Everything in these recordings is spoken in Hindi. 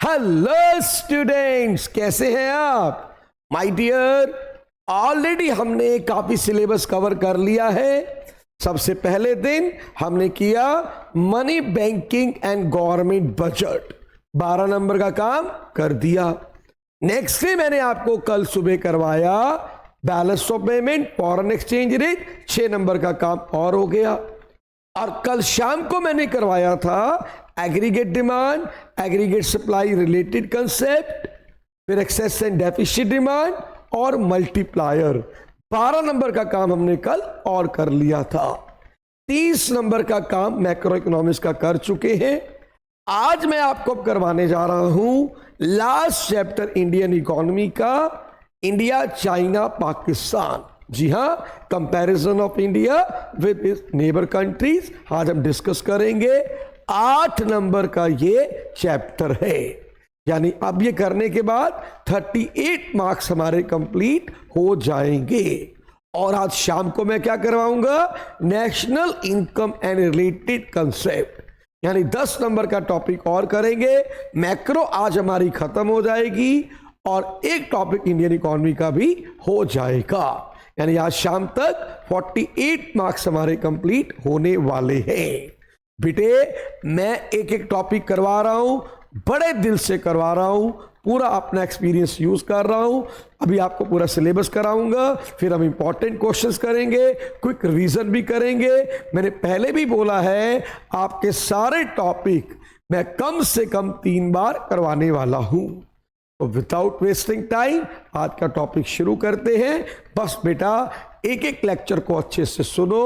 हेलो स्टूडेंट्स, कैसे हैं आप? माय डियर, ऑलरेडी हमने काफी सिलेबस कवर कर लिया है। सबसे पहले दिन हमने किया money banking and government budget, 12 number का काम कर दिया। नेक्स्ट डे मैंने आपको कल सुबह करवाया balance of payment, foreign exchange rate, 6 number का काम और हो गया। और कल शाम को मैंने करवाया था aggregate demand, aggregate supply related concept, फिर एक्सेस एंड डेफिसिट डिमांड और मल्टीप्लायर। 12 नंबर का काम हमने कल और कर लिया था। 30 नंबर का काम मैक्रो इकोनॉमिक्स का कर चुके हैं। आज मैं आपको करवाने जा रहा हूं लास्ट चैप्टर इंडियन इकोनॉमी का, इंडिया चाइना पाकिस्तान। जी हां, comparison of India with its neighbour countries आज हम डिस्कस करेंगे। 8 नंबर का ये चैप्टर है, यानी अब ये करने के बाद 38 मार्क्स हमारे कंप्लीट हो जाएंगे। और आज शाम को मैं क्या करवाऊंगा, national income and related concept, यानी 10 नंबर का टॉपिक और करेंगे। मैक्रो आज हमारी खत्म हो जाएगी और एक टॉपिक इंडियन इकोनॉमी का भी हो जाएगा, यानी आज शाम तक 48 मार्क्स हमारे कंप्लीट होने वाले हैं। बेटे, मैं एक एक टॉपिक करवा रहा हूं, बड़े दिल से करवा रहा हूं, पूरा अपना एक्सपीरियंस यूज कर रहा हूं। अभी आपको पूरा सिलेबस कराऊंगा, फिर हम इंपॉर्टेंट क्वेश्चंस करेंगे, क्विक रिवीजन भी करेंगे। मैंने पहले भी बोला है आपके सारे टॉपिक मैं कम से कम 3 बार करवाने वाला हूं। तो विदाउट वेस्टिंग टाइम आज का टॉपिक शुरू करते हैं। बस बेटा एक एक लेक्चर को अच्छे से सुनो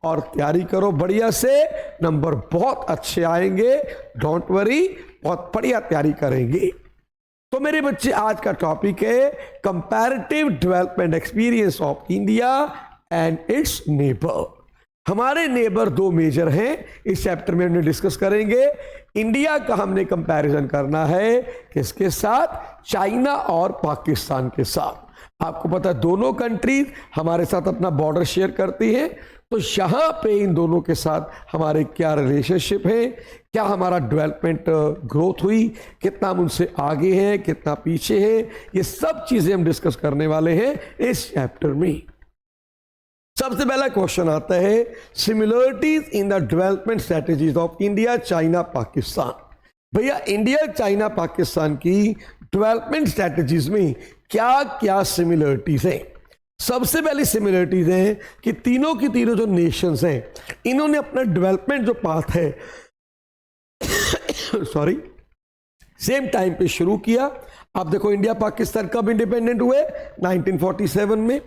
और तैयारी करो बढ़िया से, नंबर बहुत अच्छे आएंगे, डोंट वरी, बहुत बढ़िया तैयारी करेंगे। तो मेरे बच्चे, आज का टॉपिक है comparative development experience of India and it's neighbour. हमारे नेबर 2 मेजर हैं, इस चैप्टर में हमने डिस्कस करेंगे। इंडिया का हमने कंपैरिजन करना है किसके साथ? चाइना और पाकिस्तान के साथ। आपको पता है दोनों कंट्रीज हमारे साथ अपना बॉर्डर शेयर करती हैं, तो यहां पे इन दोनों के साथ हमारे क्या रिलेशनशिप है, क्या हमारा डेवलपमेंट ग्रोथ हुई, कितना हम उनसे आगे हैं, कितना पीछे हैं, ये सब चीजें हम डिस्कस करने वाले हैं इस चैप्टर में। सबसे पहला क्वेश्चन आता है, similarities in the development strategies of India China Pakistan. भैया, इंडिया चाइना पाकिस्तान की डेवलपमेंट स्ट्रेटेजीज में क्या क्या सिमिलरिटीज हैं? सबसे पहली सिमिलरिटीज है कि तीनों की तीनों जो नेशंस हैं, इन्होंने अपना डेवलपमेंट जो पाथ है सॉरी, सेम टाइम पे शुरू किया। आप देखो इंडिया पाकिस्तान कब इंडिपेंडेंट हुए? 1947 में।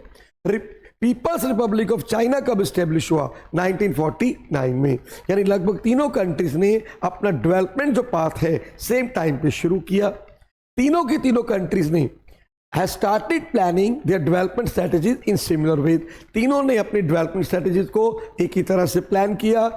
पीपल्स रिपब्लिक ऑफ चाइना कब स्टेब्लिश हुआ? 1949 में। यानी लगभग तीनों कंट्रीज ने अपना डेवलपमेंट जो पाथ है सेम टाइम पे शुरू किया। तीनों की तीनों कंट्रीज ने has started planning their development strategies in similar ways। तीनों ने अपनी डेवलपमेंट स्ट्रेटेजीज को एक ही तरह से प्लान किया।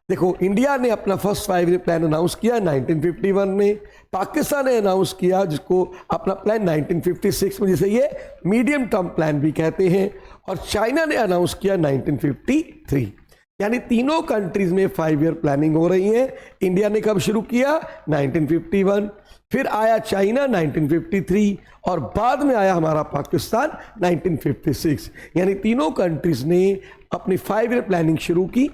देखो, इंडिया ने अपना फर्स्ट 5 ईयर प्लान अनाउंस किया 1951 में, पाकिस्तान ने अनाउंस किया जिसको अपना प्लान 1956 में, जिसे ये मीडियम टर्म प्लान भी कहते हैं, और चाइना ने अनाउंस किया 1953। यानी तीनों कंट्रीज में 5 ईयर प्लानिंग हो रही है। इंडिया ने कब शुरू किया? 1951, फिर आया चाइना 1953, और बाद में आया हमारा पाकिस्तान 1956। यानी तीनों कंट्रीज ने अपनी 5 ईयर प्लानिंग शुरू की।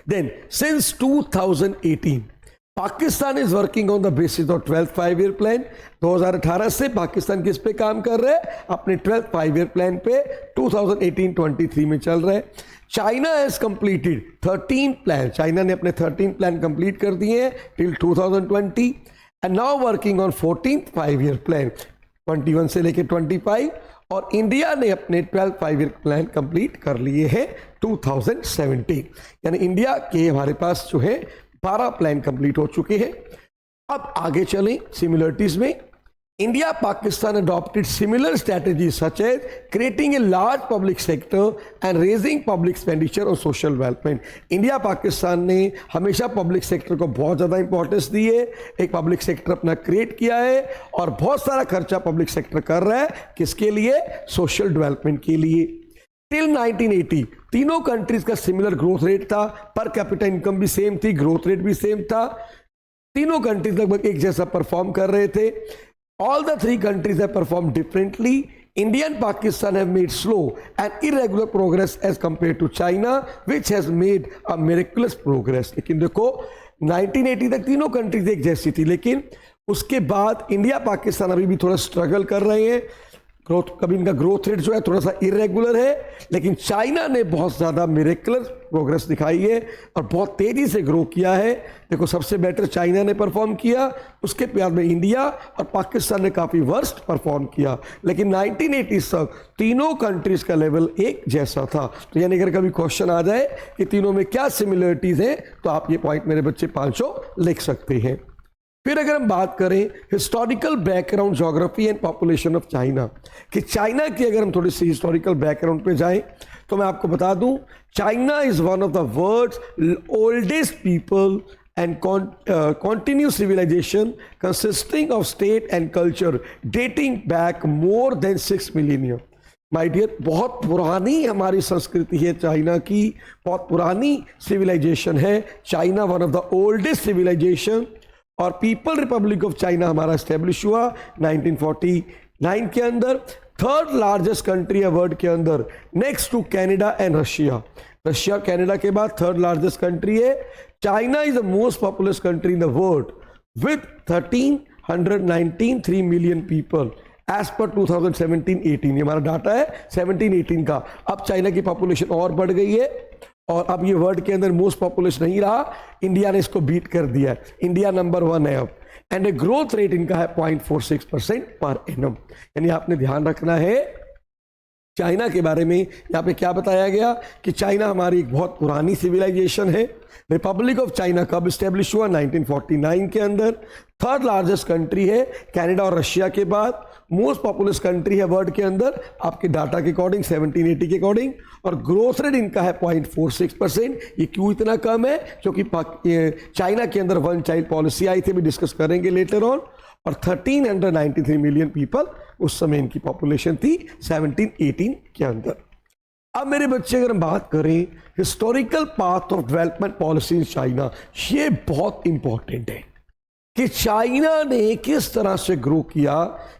Then since 2018 Pakistan is working on the basis of 12th 5 year plan. 2018 से पाकिस्तान किस पे काम कर रहे हैं? अपने 12th 5 ईयर प्लान पे। 2018-23 में चल रहे हैं। China has completed 13 plan, China ने अपने 13 प्लान कंप्लीट कर दिए हैं till 2020, and now working on 14th 5 year plan, 21 से लेकर 25। और इंडिया ने अपने 12th 5 ईयर प्लान कंप्लीट कर लिए हैं 2017। यानी इंडिया के हमारे पास जो है 12 प्लान कंप्लीट हो चुके हैं। अब आगे चलें सिमिलरिटीज में। India Pakistan adopted similar strategies such as creating a large public sector and raising public expenditure on social development। India Pakistan ने हमेशा पब्लिक सेक्टर को बहुत ज़्यादा इंपॉर्टेंस दी है, एक पब्लिक सेक्टर अपना क्रिएट किया है और बहुत सारा खर्चा पब्लिक सेक्टर कर रहा है। किसके लिए? सोशल डेवलपमेंट के लिए। टिल 1980 तीनों कंट्रीज का सिमिलर ग्रोथ रेट था, पर कैपिटा इनकम भी सेम थी, ग्रोथ रेट भी सेम था। तीनों कंट्रीज लगभग एक जैसा परफॉर्म कर रहे थे। All the three countries have perform differently. India and Pakistan have made slow and irregular progress as compared to China, which has made a miraculous progress. लेकिन देखो 1980 तक तीनों कंट्रीज एक जैसी थी, लेकिन उसके बाद इंडिया पाकिस्तान अभी भी थोड़ा स्ट्रगल कर रहे हैं। ग्रोथ, कभी इनका ग्रोथ रेट जो है थोड़ा सा इरेगुलर है, लेकिन चाइना ने बहुत ज़्यादा मिरेकुलर प्रोग्रेस दिखाई है और बहुत तेज़ी से ग्रो किया है। देखो सबसे बेटर चाइना ने परफॉर्म किया, उसके बाद में इंडिया और पाकिस्तान ने काफ़ी वर्स्ट परफॉर्म किया, लेकिन 1980 तक तीनों कंट्रीज़ का लेवल एक जैसा था। तो यानी अगर कभी क्वेश्चन आ जाए कि तीनों में क्या सिमिलरिटीज़ हैं, तो आप ये पॉइंट मेरे बच्चे पाँचों लिख सकते हैं। फिर अगर हम बात करें historical background, geography and population of China, कि चाइना की अगर हम थोड़ी सी हिस्टोरिकल बैकग्राउंड पे जाएं, तो मैं आपको बता दूं China is one of the world's oldest people and continuous civilization consisting of state and culture dating back more than 6 millennia. My dear, बहुत पुरानी हमारी संस्कृति है चाइना की, बहुत पुरानी सिविलाइजेशन है China, one of the oldest civilization. और पीपल रिपब्लिक ऑफ चाइना हमारा स्टैब्लिश हुआ 1949 के अंदर। थर्ड लार्जेस्ट कंट्री है वर्ल्ड के अंदर, next to Canada and Russia. Russia Canada के बाद थर्ड लार्जेस्ट कंट्री है। China is the most populous country in the world with 1393 million people as per 2017-18। ये हमारा डाटा है 17-18 का। अब चाइना की पॉपुलेशन और बढ़ गई है और अब ये वर्ल्ड के अंदर मोस्ट पॉपुलेशन नहीं रहा, इंडिया ने इसको बीट कर दिया है। इंडिया नंबर 1 है अब, एंड ग्रोथ रेट इनका है 0.46% पर एनम। यानी आपने ध्यान रखना है चाइना के बारे में। यहाँ पे क्या बताया गया कि चाइना हमारी एक बहुत पुरानी सिविलाइजेशन है। रिपब्लिक ऑफ चाइना कब स्टैब्लिश हुआ? 1949 के अंदर। थर्ड लार्जेस्ट कंट्री है कनाडा और रशिया के बाद। मोस्ट पॉपुलस कंट्री है वर्ल्ड के अंदर आपके डाटा के अकॉर्डिंग 1780 के अकॉर्डिंग। और ग्रोथ रेट इनका है 0.46%। ये क्यों इतना कम है? क्योंकि चाइना के अंदर वन चाइल्ड पॉलिसी आई थी, भी डिस्कस करेंगे लेटर ऑन। और 1393 मिलियन पीपल उस समय इनकी पॉपुलेशन थी 1718 के अंदर। अब मेरे बच्चे अगर हम बात करें historical path of development policy in China, ये बहुत इंपॉर्टेंट है कि चाइना ने किस तरह से ग्रो किया,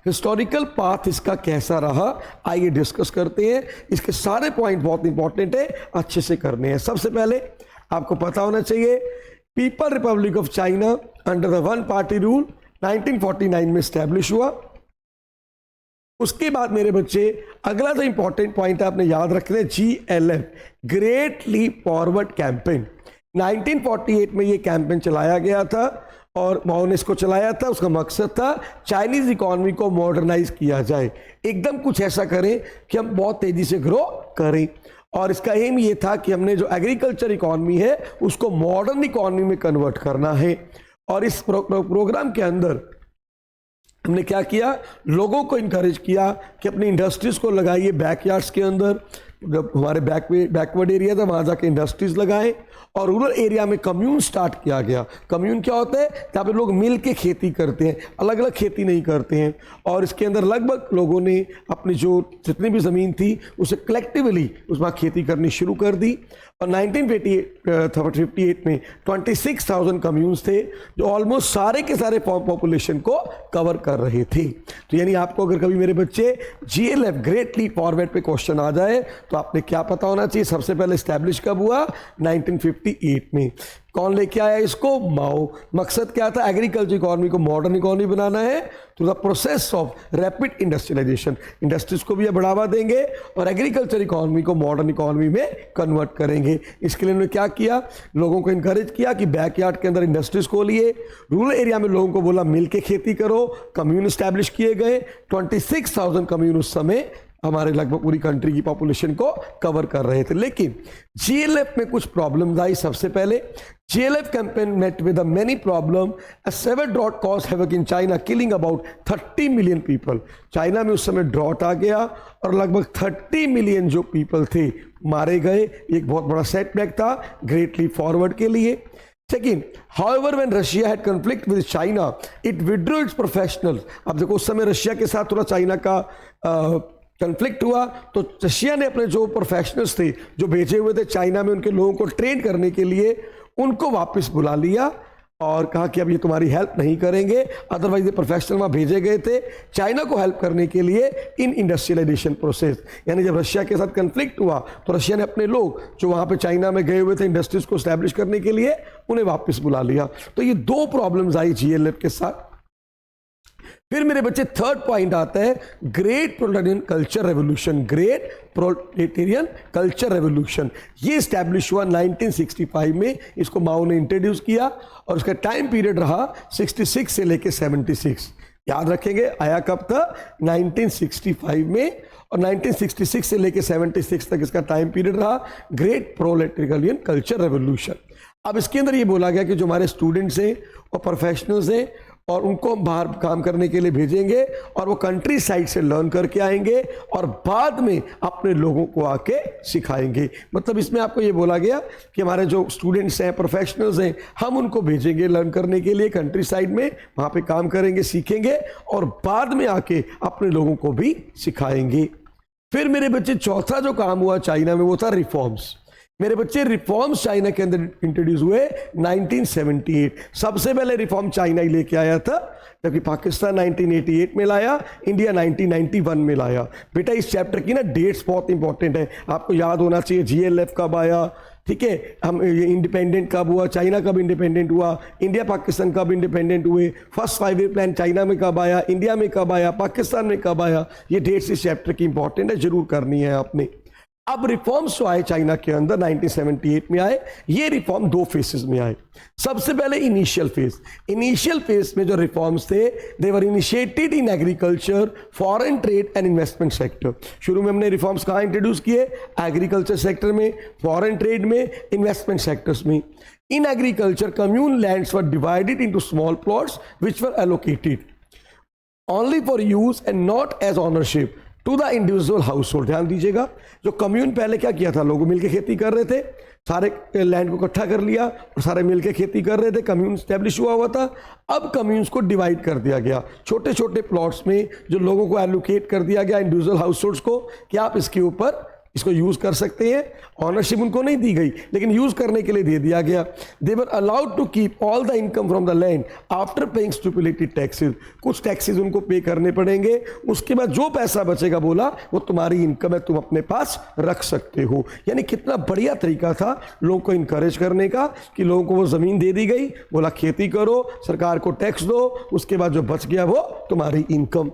हिस्टोरिकल पाथ इसका कैसा रहा। आइए डिस्कस करते हैं। इसके सारे पॉइंट बहुत इंपॉर्टेंट है, अच्छे से करने हैं। सबसे पहले आपको पता होना चाहिए people republic of China under the one party rule 1949 में स्टैब्लिश हुआ। उसके बाद मेरे बच्चे अगला जो इंपॉर्टेंट पॉइंट आपने याद रखना है, GLF, great leap forward campaign. 1948 में ये कैंपेन चलाया गया था और माओ ने इसको चलाया था। उसका मकसद था चाइनीज इकोनॉमी को मॉडर्नाइज किया जाए, एकदम कुछ ऐसा करें कि हम बहुत तेजी से ग्रो करें। और इसका एम ये था कि हमने जो एग्रीकल्चर इकोनॉमी है उसको मॉडर्न इकोनॉमी में कन्वर्ट करना है। और इस प्रोग्राम के अंदर हमने क्या किया, लोगों को इनकरेज किया कि अपनी इंडस्ट्रीज को लगाइए बैकयार्ड्स के अंदर। जब हमारे बैकवर्ड एरिया था वहाँ जाके इंडस्ट्रीज लगाएं। और रूरल एरिया में कम्यून स्टार्ट किया गया। कम्यून क्या होता है? जहाँ पे लोग मिल के खेती करते हैं, अलग अलग खेती नहीं करते हैं। और इसके अंदर लगभग लोगों ने अपनी जो जितनी भी ज़मीन थी उसे कलेक्टिवली उसमें खेती करनी शुरू कर दी। और 1958 में 26,000 कम्यून्स थे जो ऑलमोस्ट सारे के सारे पॉपुलेशन को कवर कर रहे थे। तो यानी आपको अगर कभी मेरे बच्चे GLF ग्रेट लीप फॉरवर्ड पे क्वेश्चन आ जाए तो आपने क्या पता होना चाहिए? सबसे पहले स्टैब्लिश कब हुआ? 1958 में। कौन लेके आया इसको? माओ। मकसद क्या था? एग्रीकल्चर इकोनॉमी को मॉडर्न इकोनॉमी बनाना है through the process of rapid industrialization. Industries को भी बढ़ावा देंगे और एग्रीकल्चर इकोनॉमी को मॉडर्न इकोनॉमी में कन्वर्ट करेंगे। इसके लिए उन्होंने क्या किया, लोगों को इनकरेज किया कि बैकयार्ड के अंदर इंडस्ट्रीज खोलिए। रूरल एरिया में लोगों को बोला मिल के खेती करो। कम्यून स्टैब्लिश किए गए। 26,000 कम्यून उस समय हमारे लगभग पूरी कंट्री की पॉपुलेशन को कवर कर रहे थे। लेकिन GLF में कुछ प्रॉब्लम्स आई। सबसे पहले GLF campaign met with a many problem. A severe drought cause havoc in China killing about 30 million people. China में उस समय ड्रॉट आ गया और लगभग 30 मिलियन जो पीपल थे मारे गए। एक बहुत बड़ा सेटबैक था ग्रेट लीप फॉरवर्ड के लिए। Second, however, when Russia had conflict with China, it withdrew its professionals. अब देखो उस समय रशिया के साथ थोड़ा चाइना का कन्फ्लिक्ट हुआ तो रशिया ने अपने जो प्रोफेशनल्स थे जो भेजे हुए थे चाइना में उनके लोगों को ट्रेन करने के लिए, उनको वापस बुला लिया। और कहा कि अब ये तुम्हारी हेल्प नहीं करेंगे, अदरवाइज ये प्रोफेशनल वहाँ भेजे गए थे चाइना को हेल्प करने के लिए इन इंडस्ट्रियलाइजेशन प्रोसेस। यानी जब रशिया के साथ कन्फ्लिक्ट हुआ तो रशिया ने अपने लोग जो वहाँ पे चाइना में गए हुए थे इंडस्ट्रीज को स्टैब्लिश करने के लिए, उन्हें वापस बुला लिया। तो ये दो प्रॉब्लम्स आई जीएलएफ के साथ। फिर मेरे बच्चे थर्ड पॉइंट आता है great proletarian culture revolution. Great proletarian culture revolution ये स्टैब्लिश हुआ 1965 में, इसको माओ ने इंट्रोड्यूस किया और उसका टाइम पीरियड रहा 66 से लेके 76। याद रखेंगे आया कब था, 1965 में, और 1966 से लेके 76 तक इसका टाइम पीरियड रहा ग्रेट प्रोलेटेरियन कल्चर रेवोल्यूशन। अब इसके अंदर ये बोला गया कि जो हमारे स्टूडेंट्स हैं और प्रोफेशनल्स हैं और उनको हम बाहर काम करने के लिए भेजेंगे और वो कंट्री साइड से लर्न करके आएंगे और बाद में अपने लोगों को आके सिखाएंगे। मतलब इसमें आपको ये बोला गया कि हमारे जो स्टूडेंट्स हैं, प्रोफेशनल्स हैं, हम उनको भेजेंगे लर्न करने के लिए कंट्री साइड में, वहाँ पे काम करेंगे, सीखेंगे और बाद में आके अपने लोगों को भी सिखाएंगे। फिर मेरे बच्चे चौथा जो काम हुआ चाइना में वो था रिफॉर्म्स। मेरे बच्चे रिफॉर्म्स चाइना के अंदर इंट्रोड्यूस हुए 1978। सबसे पहले रिफॉर्म चाइना ही लेके आया था, जबकि पाकिस्तान 1988 में लाया, इंडिया 1991 में लाया। बेटा इस चैप्टर की ना डेट्स बहुत इंपॉर्टेंट है, आपको याद होना चाहिए। जीएलएफ कब आया, ठीक है, हम इंडिपेंडेंट कब हुआ, चाइना कब इंडिपेंडेंट हुआ, इंडिया पाकिस्तान कब इंडिपेंडेंट हुए, फर्स्ट 5 ईयर प्लान चाइना में कब आया, इंडिया में कब आया, पाकिस्तान में कब आया। ये डेट्स इस चैप्टर की इंपॉर्टेंट है, जरूर करनी है आपने। अब रिफॉर्म्स जो आए चाइना के अंदर 1978 में आए, ये रिफॉर्म दो फेसेस में आए। सबसे पहले इनिशियल फेज। इनिशियल फेज में जो रिफॉर्म्स थे they were initiated in agriculture, foreign trade and investment sector. शुरू में हमने रिफॉर्म्स कहाँ इंट्रोड्यूस किए, एग्रीकल्चर सेक्टर में, फॉरेन ट्रेड में, इन्वेस्टमेंट सेक्टर्स में। In agriculture commune lands were divided into small plots which were allocated only for use and not as ownership to the individual household. ध्यान दीजिएगा, जो कम्यून पहले क्या किया था, लोग मिलकर खेती कर रहे थे, सारे लैंड को इकट्ठा कर लिया और सारे मिलकर खेती कर रहे थे, कम्यून स्टैब्लिश हुआ था। अब कम्यून्स को डिवाइड कर दिया गया छोटे छोटे प्लॉट्स में, जो लोगों को एलोकेट कर दिया गया इंडिविजुअल हाउस होल्ड्स को कि आप इसके ऊपर इसको यूज कर सकते हैं। ऑनरशिप उनको नहीं दी गई, लेकिन यूज करने के लिए दे दिया गया। They were allowed to keep all the income from the land after paying stipulated taxes. कुछ टैक्सेस उनको पे करने पड़ेंगे, उसके बाद जो पैसा बचेगा बोला वो तुम्हारी इनकम है, तुम अपने पास रख सकते हो। यानी कितना बढ़िया तरीका था लोगों को इनकरेज करने का कि लोगों को वो जमीन दे दी गई, बोला खेती करो, सरकार को टैक्स दो, उसके बाद जो बच गया वो तुम्हारी इनकम।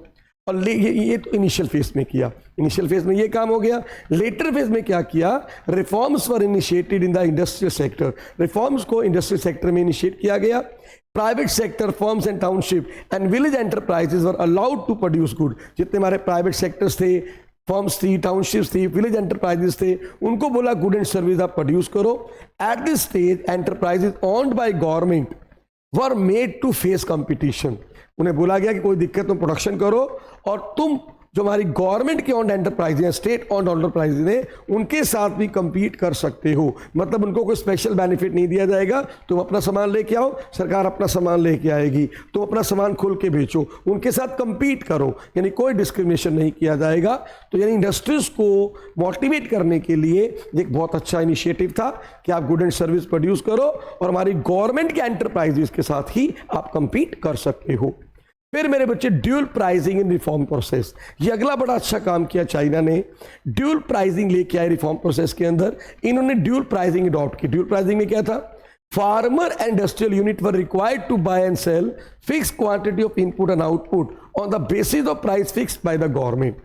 और ये तो इनिशियल फेज में किया, इनिशियल फेज में ये काम हो गया। लेटर फेज में क्या किया, reforms were initiated in the industrial sector. Reforms को इंडस्ट्रियल सेक्टर में इनिशिएट किया गया। Private sector firms and township and village enterprises were allowed to produce good. जितने हमारे प्राइवेट सेक्टर्स थे, फर्म्स थी, टाउनशिप्स थी, विलेज एंटरप्राइजेस थे, उनको बोला गुड एंड सर्विस आप प्रोड्यूस करो। At this stage enterprises owned by government were made to face competition. उन्हें बोला गया कि कोई दिक्कत, तुम प्रोडक्शन करो और तुम जो हमारी गवर्नमेंट के ऑन एंटरप्राइज हैं, स्टेट ऑन एंटरप्राइज हैं, उनके साथ भी compete कर सकते हो। मतलब उनको कोई स्पेशल बेनिफिट नहीं दिया जाएगा, तुम अपना सामान लेके आओ, सरकार अपना सामान लेके आएगी, तुम अपना सामान खोल के बेचो, उनके साथ compete करो, यानी कोई डिस्क्रिमिनेशन नहीं किया जाएगा। तो यानी इंडस्ट्रीज को मोटिवेट करने के लिए एक बहुत अच्छा इनिशिएटिव था कि आप गुड एंड सर्विस प्रोड्यूस करो और हमारी गवर्नमेंट के एंटरप्राइजेस के साथ ही आप compete कर सकते हो। फिर मेरे बच्चे ड्यूल प्राइसिंग इन रिफॉर्म प्रोसेस, ये अगला बड़ा अच्छा काम किया चाइना ने। ड्यूल प्राइसिंग लेके आए रिफॉर्म प्रोसेस के अंदर, इन्होंने ड्यूल प्राइसिंग अडॉप्ट की। ड्यूल प्राइसिंग में क्या था, farmer and industrial unit were required to buy and sell fix quantity of input and output on the basis of price fixed by the government.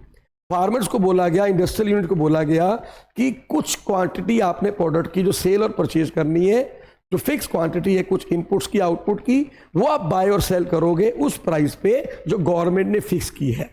Farmers को बोला गया, इंडस्ट्रियल यूनिट को बोला गया कि कुछ क्वांटिटी आपने प्रोडक्ट की जो सेल और परचेज करनी है, जो फिक्स क्वांटिटी है कुछ इनपुट्स की, आउटपुट की, वो आप बाय और सेल करोगे उस प्राइस पे जो गवर्नमेंट ने फिक्स की है।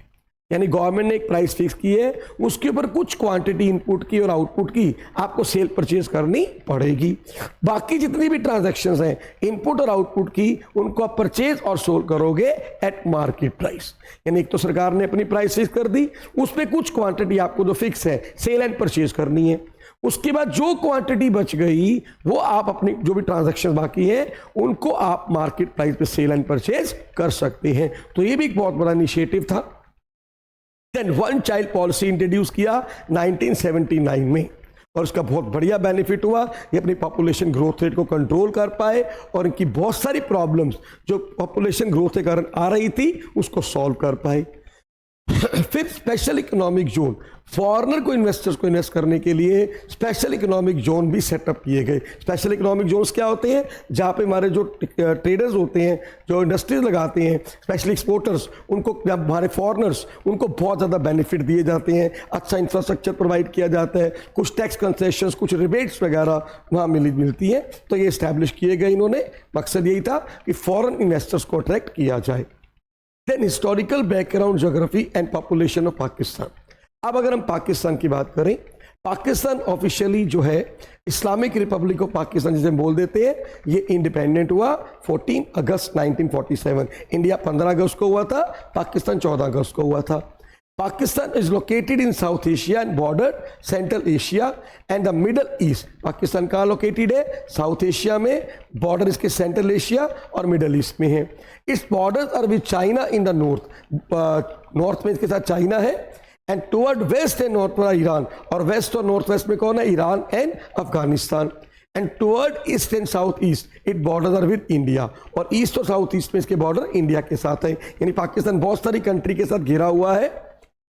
यानी गवर्नमेंट ने एक प्राइस फिक्स की है, उसके ऊपर कुछ क्वांटिटी इनपुट की और आउटपुट की आपको सेल परचेज करनी पड़ेगी। बाकी जितनी भी ट्रांजैक्शंस हैं इनपुट और आउटपुट की, उनको आप परचेज और सोल्ड करोगे एट मार्केट प्राइस। यानी एक तो सरकार ने अपनी प्राइस फिक्स कर दी, उसमें कुछ क्वांटिटी आपको जो फिक्स है सेल एंड परचेज करनी है। उसके बाद जो क्वांटिटी बच गई वो आप अपनी जो भी ट्रांजैक्शन बाकी हैं उनको आप मार्केट प्राइस पे सेल एंड परचेज कर सकते हैं। तो ये भी एक बहुत बड़ा इनिशिएटिव था। Then one child policy introduce किया 1979 में। और उसका बहुत बढ़िया बेनिफिट हुआ। ये अपनी पॉपुलेशन ग्रोथ रेट को कंट्रोल कर पाए और इनकी बहुत सारी प्रॉब्लम्स जो पॉपुलेशन ग्रोथ के कारण आ रही थी उसको सॉल्व कर पाए। फिर स्पेशल इकोनॉमिक जोन, फॉरेनर को इन्वेस्टर्स को इन्वेस्ट करने के लिए स्पेशल इकोनॉमिक जोन भी सेटअप किए गए। स्पेशल इकोनॉमिक जोन्स क्या होते हैं? जहाँ पे हमारे जो ट्रेडर्स होते हैं, जो इंडस्ट्रीज लगाते हैं, स्पेशली एक्सपोर्टर्स, उनको हमारे फॉरेनर्स, उनको बहुत ज़्यादा बेनिफिट दिए जाते हैं, अच्छा इंफ्रास्ट्रक्चर प्रोवाइड किया जाता है, कुछ टैक्स कंसेशंस, कुछ रिबेट्स वगैरह वहाँ मिलती हैं। तो ये इस्टेब्लिश किए गए इन्होंने। मकसद यही था कि फॉरेन इन्वेस्टर्स को अट्रैक्ट किया जाए। Then historical background, geography and population of Pakistan. अब अगर हम पाकिस्तान की बात करें, पाकिस्तान ऑफिशियली जो है इस्लामिक रिपब्लिक ऑफ पाकिस्तान जिसे बोल देते हैं, ये इंडिपेंडेंट हुआ 14 अगस्त 1947। इंडिया 15 अगस्त को हुआ था, पाकिस्तान 14 अगस्त को हुआ था। Pakistan is located in South Asia and border Central Asia and the Middle East. Pakistan कहाँ लोकेटेड है? साउथ एशिया में, बॉर्डर इसके सेंट्रल एशिया और मिडल ईस्ट में है। Its borders are with China in the north, north में इसके साथ चाइना है, and toward west and north पर ईरान, और वेस्ट और नॉर्थ वेस्ट में कौन है? Iran and Afghanistan. And toward east and south east it border are with India, और ईस्ट और साउथ ईस्ट में इसके बॉर्डर इंडिया के साथ है। यानी पाकिस्तान बहुत सारी कंट्री के साथ घिरा हुआ है।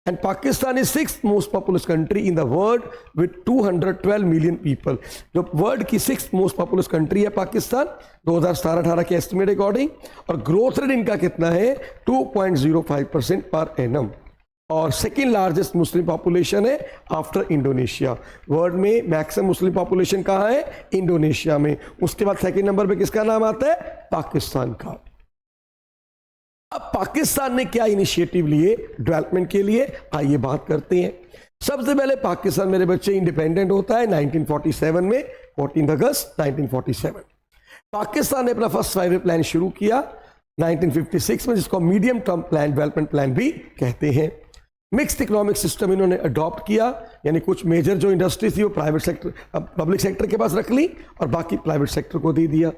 And Pakistan is 6th most populous country in the world with 212 million people. जो वर्ल्ड की 6th most populous country है पाकिस्तान 2017-18 के एस्टिमेट अकॉर्डिंग, और ग्रोथ रेट इनका कितना है? 2.05% पर एनम, और सेकेंड लार्जेस्ट मुस्लिम पॉपुलेशन है आफ्टर इंडोनेशिया। वर्ल्ड में मैक्सिमम मुस्लिम पॉपुलेशन कहाँ है? इंडोनेशिया में। उसके बाद सेकेंड नंबर पे किसका नाम आता है? पाकिस्तान का। अब पाकिस्तान ने क्या इनिशिएटिव लिए डेवलपमेंट के लिए, आइए बात करते हैं। सबसे पहले पाकिस्तान मेरे बच्चे इंडिपेंडेंट होता है 1947 में, 14 अगस्त 1947। पाकिस्तान ने अपना फर्स्ट 5 ईयर प्लान शुरू किया 1956 में, जिसको medium term plan, development plan भी कहते हैं। मिक्स्ड इकोनॉमिक सिस्टम इन्होंने अडॉप्ट किया, यानी कुछ मेजर जो इंडस्ट्री थी वो प्राइवेट सेक्टर, पब्लिक सेक्टर के पास रख ली और बाकी प्राइवेट सेक्टर को दे दिया।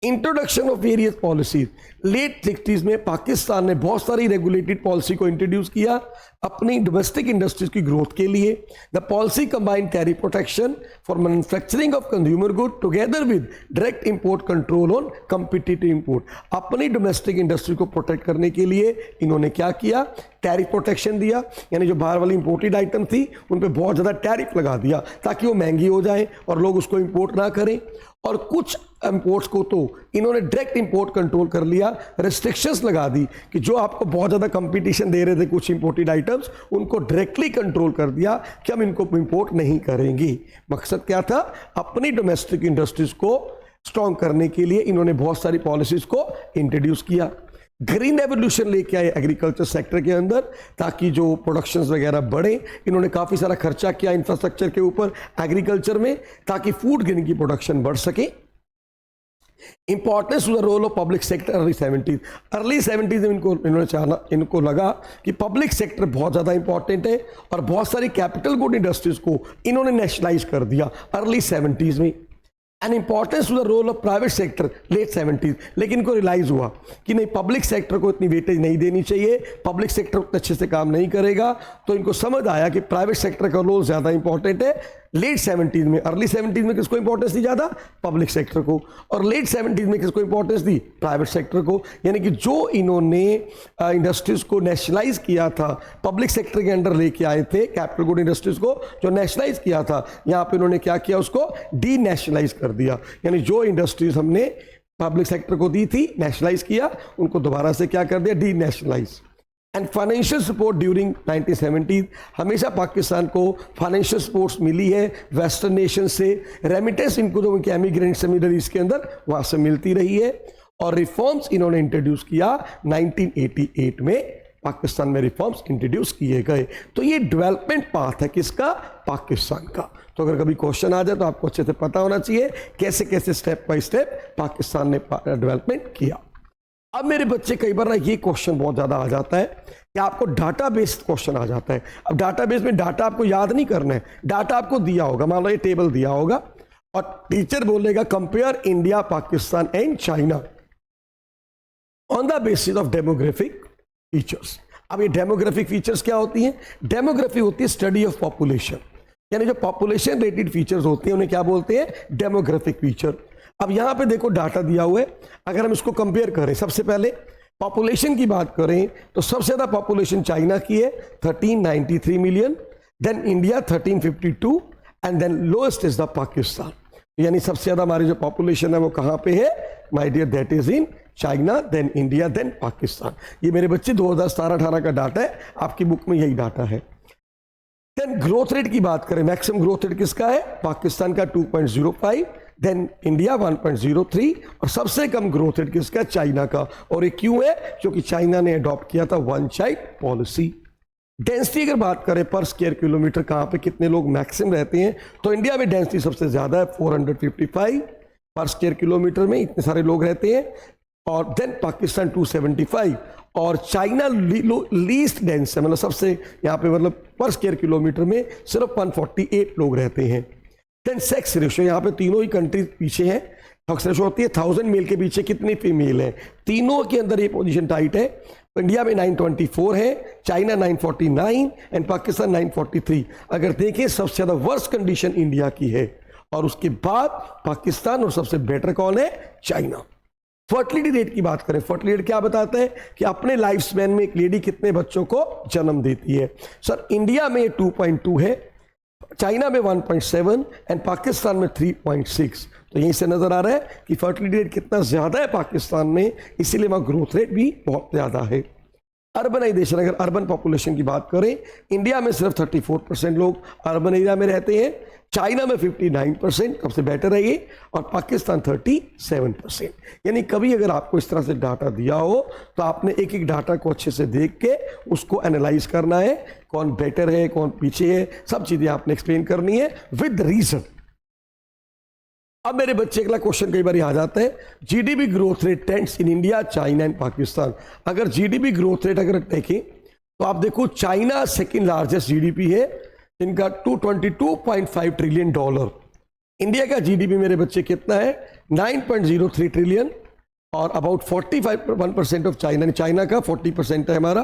Introduction of various policies, late 60s में पाकिस्तान ने बहुत सारी रेगुलेटेड पॉलिसी को इंट्रोड्यूस किया अपनी डोमेस्टिक इंडस्ट्रीज की ग्रोथ के लिए। The policy combine tariff protection for manufacturing of consumer good together with direct import control on competitive import. अपनी डोमेस्टिक इंडस्ट्री को प्रोटेक्ट करने के लिए इन्होंने क्या किया? टैरिफ प्रोटेक्शन दिया, यानी जो बाहर वाली इंपोर्टेड आइटम थी उन पे बहुत ज़्यादा टैरिफ लगा दिया ताकि वो महंगी हो जाए और लोग उसको इंपोर्ट ना करें। और कुछ इंपोर्ट्स को तो इन्होंने डायरेक्ट इंपोर्ट कंट्रोल कर लिया, रिस्ट्रिक्शंस लगा दी कि जो आपको बहुत ज़्यादा कंपटीशन दे रहे थे कुछ इंपोर्टेड आइटम्स, उनको डायरेक्टली कंट्रोल कर दिया कि हम इनको इंपोर्ट नहीं करेंगे। मकसद क्या था? अपनी डोमेस्टिक इंडस्ट्रीज को स्ट्रॉन्ग करने के लिए इन्होंने बहुत सारी पॉलिसीज को इंट्रोड्यूस किया। ग्रीन रेवोल्यूशन लेके आए एग्रीकल्चर सेक्टर के अंदर ताकि जो प्रोडक्शंस वगैरह बढ़े। इन्होंने काफ़ी सारा खर्चा किया इंफ्रास्ट्रक्चर के ऊपर एग्रीकल्चर में ताकि फूड ग्रेन की प्रोडक्शन बढ़ सके। Importance of the role of public sector early 70s में इनको लगा कि पब्लिक सेक्टर बहुत ज़्यादा इंपॉर्टेंट है और बहुत सारी कैपिटल गुड इंडस्ट्रीज को इन्होंने नेशनलाइज कर दिया अर्ली 70s में। An importance to the role of private sector late 70s, लेकिन इनको रियलाइज हुआ कि नहीं, पब्लिक सेक्टर को इतनी वेटेज नहीं देनी चाहिए, पब्लिक सेक्टर उतने अच्छे से काम नहीं करेगा। तो इनको समझ आया कि प्राइवेट सेक्टर का रोल ज़्यादा इंपॉर्टेंट है। लेट 70s में, अर्ली 70s में किसको इंपॉर्टेंस दी ज़्यादा? पब्लिक सेक्टर को, और लेट 70s में किसको इंपॉर्टेंस दी? प्राइवेट सेक्टर को। यानी कि जो इन्होंने इंडस्ट्रीज को नेशनलाइज किया था, पब्लिक सेक्टर के अंडर लेके आए थे कैपिटल गुड इंडस्ट्रीज को जो नेशनलाइज किया था, यहाँ पे उन्होंने क्या किया? उसको डी नेशनलाइज कर दिया। यानी जो इंडस्ट्रीज हमने पब्लिक सेक्टर को दी थी, नेशनलाइज किया, उनको दोबारा से क्या कर दिया? D nationalise. And financial support during 1970s, हमेशा पाकिस्तान को फाइनेंशियल सपोर्ट्स मिली है वेस्टर्न नेशन से। रेमिटेंस इनको जो उनके एमिग्रेंट्स से मिडल ईस्ट के अंदर वहाँ से मिलती रही है। और रिफॉर्म्स इन्होंने इंट्रोड्यूस किया 1988 में, पाकिस्तान में रिफॉर्म्स इंट्रोड्यूस किए गए। तो ये डेवलपमेंट पाथ है किसका? पाकिस्तान का। तो अगर कभी क्वेश्चन आ जाए तो आपको अच्छे से पता होना चाहिए कैसे कैसे स्टेप बाय स्टेप पाकिस्तान ने डेवलपमेंट किया। अब मेरे बच्चे कई बार ना ये क्वेश्चन बहुत ज़्यादा आ जाता है कि आपको डाटा बेस्ड क्वेश्चन आ जाता है। अब डाटा बेस में डाटा आपको याद नहीं करना है, डाटा आपको दिया होगा, मान लो ये टेबल दिया होगा और टीचर बोलेगा compare India, Pakistan and China on the basis of demographic features. अब ये डेमोग्राफिक फीचर्स क्या होती हैं? डेमोग्राफी होती है स्टडी ऑफ पॉपुलेशन। यानी जो पॉपुलेशन रेटेड फीचर्स होते हैं उन्हें क्या बोलते हैं, डेमोग्राफिक फीचर। अब यहां पे देखो डाटा दिया हुआ है, अगर हम इसको कंपेयर करें, सबसे पहले पॉपुलेशन की बात करें तो सबसे ज्यादा पॉपुलेशन चाइना की है 1393 million, then India 1352 and then lowest is the Pakistan. यानी सबसे ज्यादा हमारी जो पॉपुलेशन है वो कहां पे है my dear, that is in China, then India, then Pakistan. ये मेरे बच्चे 2017-18 का डाटा है, आपकी बुक में यही डाटा है। देन ग्रोथ रेट की बात करें, मैक्सिमम ग्रोथ रेट किसका है, पाकिस्तान का 2.05, देन इंडिया 1.03 और सबसे कम ग्रोथ रेट किसका, चाइना का। और ये क्यों है, क्योंकि चाइना ने अडॉप्ट किया था वन चाइल्ड पॉलिसी। डेंसिटी अगर बात करें पर स्क्वायर किलोमीटर कहां पे कितने लोग मैक्सिमम रहते हैं, तो इंडिया में डेंसिटी सबसे ज्यादा है 455 पर स्क्वायर किलोमीटर में, इतने सारे लोग रहते हैं। और देन पाकिस्तान 275 और चाइना लीस्ट डेंस है, मतलब सबसे यहाँ पे मतलब पर स्क्वायर किलोमीटर में सिर्फ 148 लोग रहते हैं। देन सेक्स रेशियो, यहाँ पे तीनों ही कंट्री पीछे हैं। सेक्स रेशियो होती है 1000 मेल के पीछे कितनी फीमेल है, तीनों के अंदर ये पोजीशन टाइट है। तो इंडिया में 924 है, चाइना 949 एंड पाकिस्तान 943। अगर देखें सबसे ज्यादा वर्स्ट कंडीशन इंडिया की है और उसके बाद पाकिस्तान और सबसे बेटर कौन है, चाइना। फर्टिलिटी रेट की बात करें, फर्टिलिटी रेट क्या बताता है कि अपने लाइफ स्पैन में एक लेडी कितने बच्चों को जन्म देती है। सर इंडिया में 2.2 है, चाइना में 1.7 एंड पाकिस्तान में 3.6। तो यहीं से नजर आ रहा है कि फर्टिलिटी रेट कितना ज्यादा है पाकिस्तान में, इसीलिए वहां ग्रोथ रेट भी बहुत ज्यादा है। अर्बनाइजेशन, अगर अर्बन पॉपुलेशन की बात करें, इंडिया में सिर्फ 34% लोग अर्बन एरिया में रहते हैं, चाइना में 59%, सबसे बेटर है ये, और पाकिस्तान 37%। यानी कभी अगर आपको इस तरह से डाटा दिया हो तो आपने एक एक डाटा को अच्छे से देख के उसको एनालाइज करना है, कौन बेटर है कौन पीछे है, सब चीजें आपने एक्सप्लेन करनी है विद रीजन। अब मेरे बच्चे अगला क्वेश्चन कई बार आ जाता है, GDP growth rate trends in India, China and Pakistan. अगर जीडीपी ग्रोथ रेट अगर देखें तो आप देखो चाइना सेकंड लार्जेस्ट जीडीपी है, इनका 222.5 ट्रिलियन डॉलर। इंडिया का जीडीपी मेरे बच्चे कितना है, 9.03 ट्रिलियन और अबाउट 45% ऑफ चाइना, चाइना का 40% है हमारा।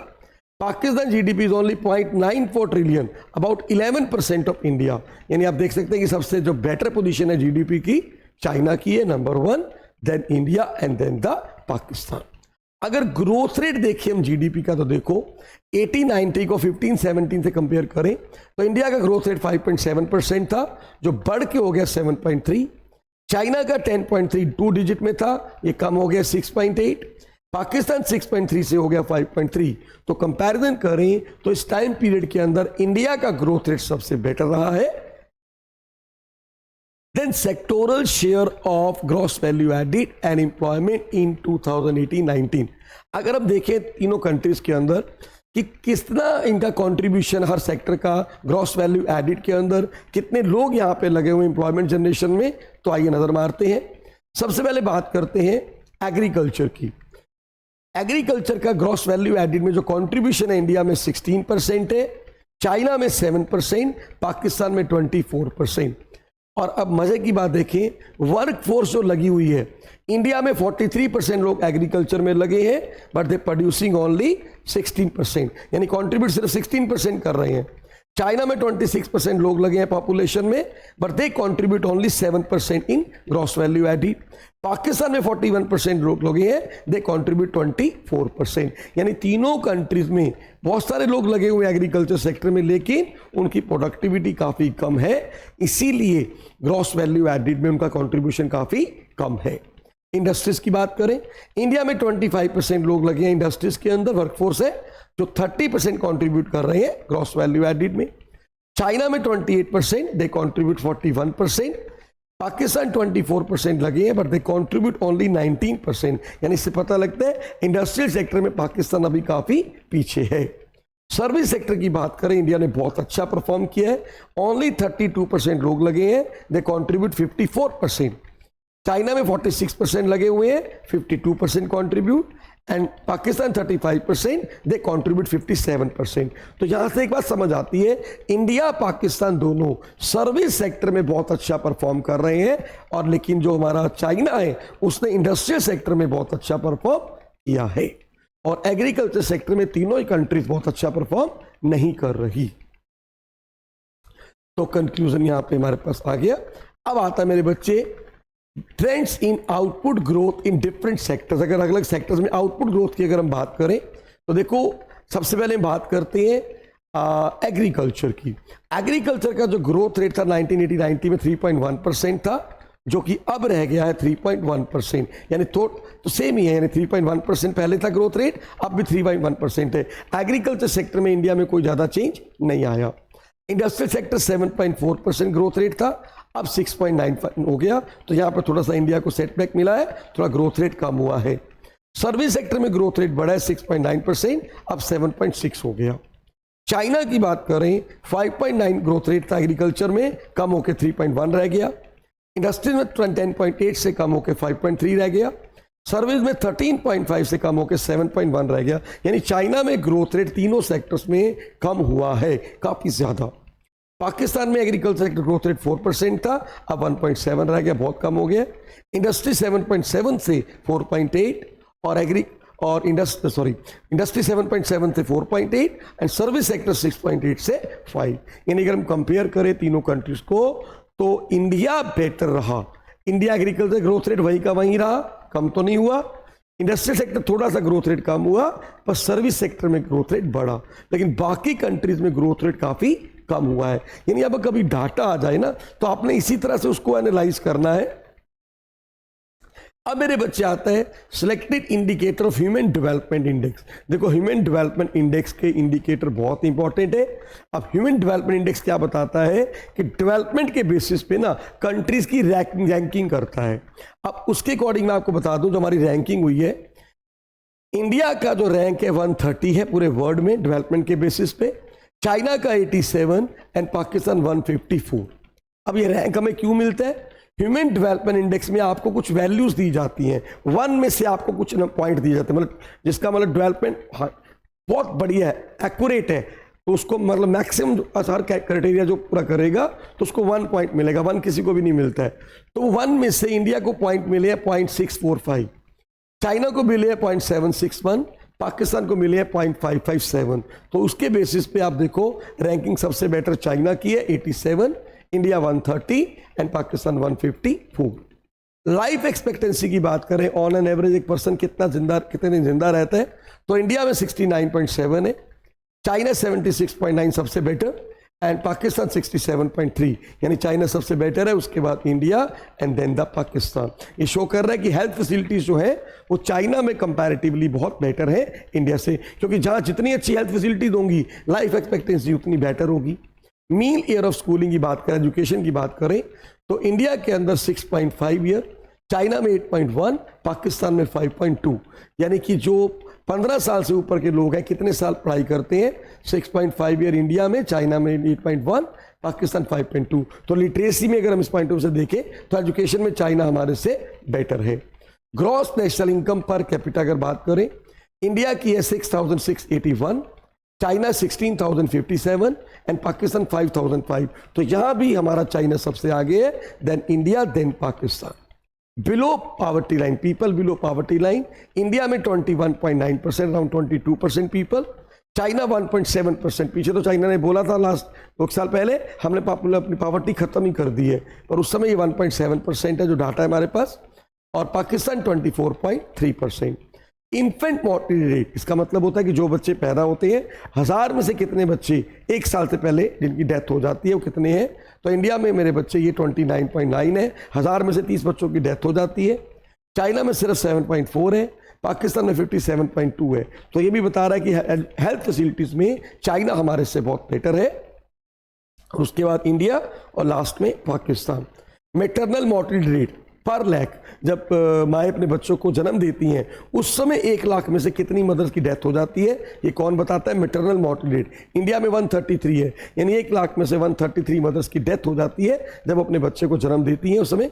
Pakistan GDP is only 0.94 trillion, about 11% of India. यानी आप देख सकते हैं कि सबसे जो बेटर पोजीशन है जीडीपी की चाइना की है, number 1, then India and then the Pakistan. अगर ग्रोथ रेट देखिए हम जीडीपी का तो देखो 1890 को 1517 से कंपेयर करें तो इंडिया का ग्रोथ रेट 5.7% था, जो बढ़ के हो गया 7.3। चाइना का 10.3 2 डिजिट में था, ये कम हो गया 6.8। पाकिस्तान 6.3 से हो गया 5.3। तो कंपैरिजन करें तो इस टाइम पीरियड के अंदर इंडिया का ग्रोथ रेट सबसे बेटर रहा है। Then sectoral share of gross value added and employment in 2018-19। अगर हम देखें तीनों कंट्रीज के अंदर कि कितना इनका कंट्रीब्यूशन हर सेक्टर का ग्रॉस वैल्यू एडिड के अंदर, कितने लोग यहां पे लगे हुए एम्प्लॉयमेंट जनरेशन में, तो आइए नजर मारते हैं। सबसे पहले बात करते हैं एग्रीकल्चर की। एग्रीकल्चर का ग्रॉस वैल्यू एडिड में जो कंट्रीब्यूशन है इंडिया में 16% है, चाइना में 7%, पाकिस्तान में 24%। और अब मजे की बात देखें, वर्क फोर्स जो लगी हुई है इंडिया में 43% लोग एग्रीकल्चर में लगे हैं, बट दे प्रोड्यूसिंग ओनली 16%, यानी कंट्रीब्यूट सिर्फ 16% कर रहे हैं। चाइना में 26% लोग लगे हैं पॉपुलेशन में, but they contribute only 7% in gross value added. Pakistan में 41% लोग लगे हैं, दे कंट्रीब्यूट 24%। यानी तीनों कंट्रीज में बहुत सारे लोग लगे हुए एग्रीकल्चर सेक्टर में, लेकिन उनकी प्रोडक्टिविटी काफी कम है, इसीलिए ग्रॉस वैल्यू एडिड में उनका कंट्रीब्यूशन काफी कम है। इंडस्ट्रीज की बात करें, इंडिया में 25% लोग लगे हैं इंडस्ट्रीज के अंदर, वर्कफोर्स है जो 30% कंट्रीब्यूट कर रहे हैं ग्रॉस वैल्यू एडिड में। चाइना में 28%, दे कंट्रीब्यूट 41%। पाकिस्तान 24% लगे हैं, बट दे कंट्रीब्यूट ओनली 19%। यानी इससे पता लगता है इंडस्ट्रियल सेक्टर में पाकिस्तान अभी काफी पीछे है। सर्विस सेक्टर की बात करें, इंडिया ने बहुत अच्छा परफॉर्म किया है, ओनली 32% लोग लगे हैं, दे कंट्रीब्यूट 54%। चाइना में 46% लगे हुए हैं, 52% contribute, and Pakistan 35%, they contribute 57%। तो यहां से एक बात समझ आती है, इंडिया पाकिस्तान दोनों सर्विस सेक्टर में बहुत अच्छा परफॉर्म कर रहे हैं, और लेकिन जो हमारा चाइना है उसने इंडस्ट्रियल सेक्टर में बहुत अच्छा परफॉर्म किया है, और एग्रीकल्चर सेक्टर में तीनों ही कंट्रीज बहुत अच्छा परफॉर्म नहीं कर रही। तो कंक्लूजन यहाँ पे हमारे पास आ गया। अब आता है मेरे बच्चे trends in output growth in different sectors. अगर अलग अलग सेक्टर्स में आउटपुट ग्रोथ की अगर हम बात करें तो देखो सबसे पहले हम बात करते हैं एग्रीकल्चर की। एग्रीकल्चर का जो ग्रोथ रेट था 1980-90 में 3.1% था, जो कि अब रह गया है 3.1%, यानी तो सेम ही है, यानी 3.1% पहले था ग्रोथ रेट, अब भी 3.1% है। एग्रीकल्चर सेक्टर में इंडिया में कोई ज़्यादा चेंज नहीं आया। इंडस्ट्रियल सेक्टर 7.4% ग्रोथ रेट था, अब 6.95 हो गया, तो यहाँ पर थोड़ा सा इंडिया को सेटबैक मिला है, थोड़ा ग्रोथ रेट कम हुआ है। सर्विस सेक्टर में ग्रोथ रेट बढ़ा है 6.9%, अब 7.6 हो गया। चाइना की बात करें 5.9 ग्रोथ रेट था एग्रीकल्चर में, कम होकर 3.1 रह गया। इंडस्ट्री में 10.8 से कम होकर 5.3 रह गया। सर्विस में 13.5 से कम होकर 7.1 रह गया। यानी चाइना में ग्रोथ रेट तीनों सेक्टर्स में कम हुआ है, काफी ज्यादा। पाकिस्तान में एग्रीकल्चर सेक्टर ग्रोथ रेट 4% था, अब 1.7 रह गया, बहुत कम हो गया। इंडस्ट्री 7.7 से 4.8 और इंडस्ट्री 7.7 से 4.8 एंड सर्विस सेक्टर 6.8 से 5। यानी अगर हम कंपेयर करें तीनों कंट्रीज को तो इंडिया बेटर रहा। इंडिया एग्रीकल्चर ग्रोथ रेट वही का वही रहा, कम तो नहीं हुआ। इंडस्ट्रियल सेक्टर थोड़ा सा ग्रोथ रेट कम हुआ, पर सर्विस सेक्टर में ग्रोथ रेट बढ़ा, लेकिन बाकी कंट्रीज में ग्रोथ रेट काफी कम हुआ है। यानी अब कभी डाटा आ जाए ना तो आपने इसी तरह से उसको एनालाइज करना है। अब मेरे बच्चे आते हैं selected indicator of human development index. देखो ह्यूमन डेवलपमेंट इंडेक्स के इंडिकेटर बहुत इंपॉर्टेंट है। अब ह्यूमन डेवलपमेंट इंडेक्स क्या बताता है कि डेवलपमेंट के बेसिस पे ना कंट्रीज की रैंकिंग करता है। अब उसके अकॉर्डिंग मैं आपको बता दूं जो हमारी रैंकिंग हुई है, इंडिया का जो रैंक है 130 है पूरे वर्ल्ड में डेवलपमेंट के बेसिस पे, चाइना का 87 एंड पाकिस्तान 154। अब ये रैंक हमें क्यों मिलता है? ह्यूमन डेवलपमेंट इंडेक्स में आपको कुछ वैल्यूज दी जाती हैं, 1 में से आपको कुछ पॉइंट दिए जाते हैं, मतलब जिसका मतलब डेवलपमेंट बहुत बढ़िया है, एक्यूरेट है, तो उसको मतलब मैक्सिमम हर क्राइटेरिया जो पूरा करेगा तो उसको 1 पॉइंट मिलेगा। 1 किसी को भी नहीं मिलता है। तो 1 में से इंडिया को पॉइंट मिले हैं 0.645, चाइना को मिले हैं 0.761, पाकिस्तान को मिले हैं 0.557। तो उसके बेसिस पे आप देखो रैंकिंग सबसे बेटर चाइना की है 87, India 130 and Pakistan 154। Life expectancy की बात करें ऑन एन एवरेज एक पर्सन कितने दिन जिंदा रहता है, तो इंडिया में 69.7 है, चाइना 76.9 सबसे बेटर एंड पाकिस्तान 67.3, यानी चाइना सबसे बेटर है, उसके बाद India and then the Pakistan. ये शो कर रहा है कि हेल्थ फैसिलिटीज जो है वो चाइना में कंपैरेटिवली बहुत बेटर है इंडिया से, क्योंकि जहां जितनी अच्छी हेल्थ फैसिलिटीज होंगी लाइफ एक्सपेक्टेंसी उतनी बेटर होगी। मीन ईयर ऑफ स्कूलिंग की बात करें, एजुकेशन की बात करें, तो इंडिया के अंदर 6.5 ईयर, चाइना में 8.1, पाकिस्तान में 5.2। यानी कि जो 15 साल से ऊपर के लोग हैं कितने साल पढ़ाई करते हैं, 6.5 ईयर इंडिया में, चाइना में 8.1, पाकिस्तान 5.2। तो लिटरेसी में अगर हम इस पॉइंट ऑफ से देखें तो एजुकेशन में चाइना हमारे से बेटर है। Gross national income per capita अगर बात करें, इंडिया की है 6,681, चाइना 16,057 एंड पाकिस्तान 5,005। तो यहां भी हमारा चाइना सबसे आगे है, then India, then Pakistan. Below poverty line, people below poverty line, India में 21.9%, अराउंड 22% पीपल, चाइना 1.7%। पीछे तो चाइना ने बोला था लास्ट 2 साल पहले हमने अपनी पॉवर्टी खत्म ही कर दी है, पर उस समय ये 1.7% है जो डाटा है हमारे पास, और पाकिस्तान 24.3%। इन्फेंट मोर्टेलिटी रेट, इसका मतलब होता है कि जो बच्चे पैदा होते हैं 1000 में से कितने बच्चे 1 साल से पहले जिनकी डेथ हो जाती है वो कितने हैं, तो इंडिया में मेरे बच्चे ये 29.9 है, 1000 में से 30 बच्चों की डेथ हो जाती है। चाइना में सिर्फ 7.4 है, पाकिस्तान में 57.2 है। तो ये भी बता रहा है कि हेल्थ फैसिलिटीज में चाइना हमारे से बहुत बेटर है, उसके बाद इंडिया और लास्ट में पाकिस्तान। मैटरनल मोर्टेलिटी रेट पर लाख, जब माएँ अपने बच्चों को जन्म देती हैं उस समय 1 लाख में से कितनी मदर्स की डेथ हो जाती है, ये कौन बताता है? Maternal mortality rate. इंडिया में 133 है, यानी 1 लाख में से 133 मदर्स की डेथ हो जाती है जब अपने बच्चे को जन्म देती हैं उस समय।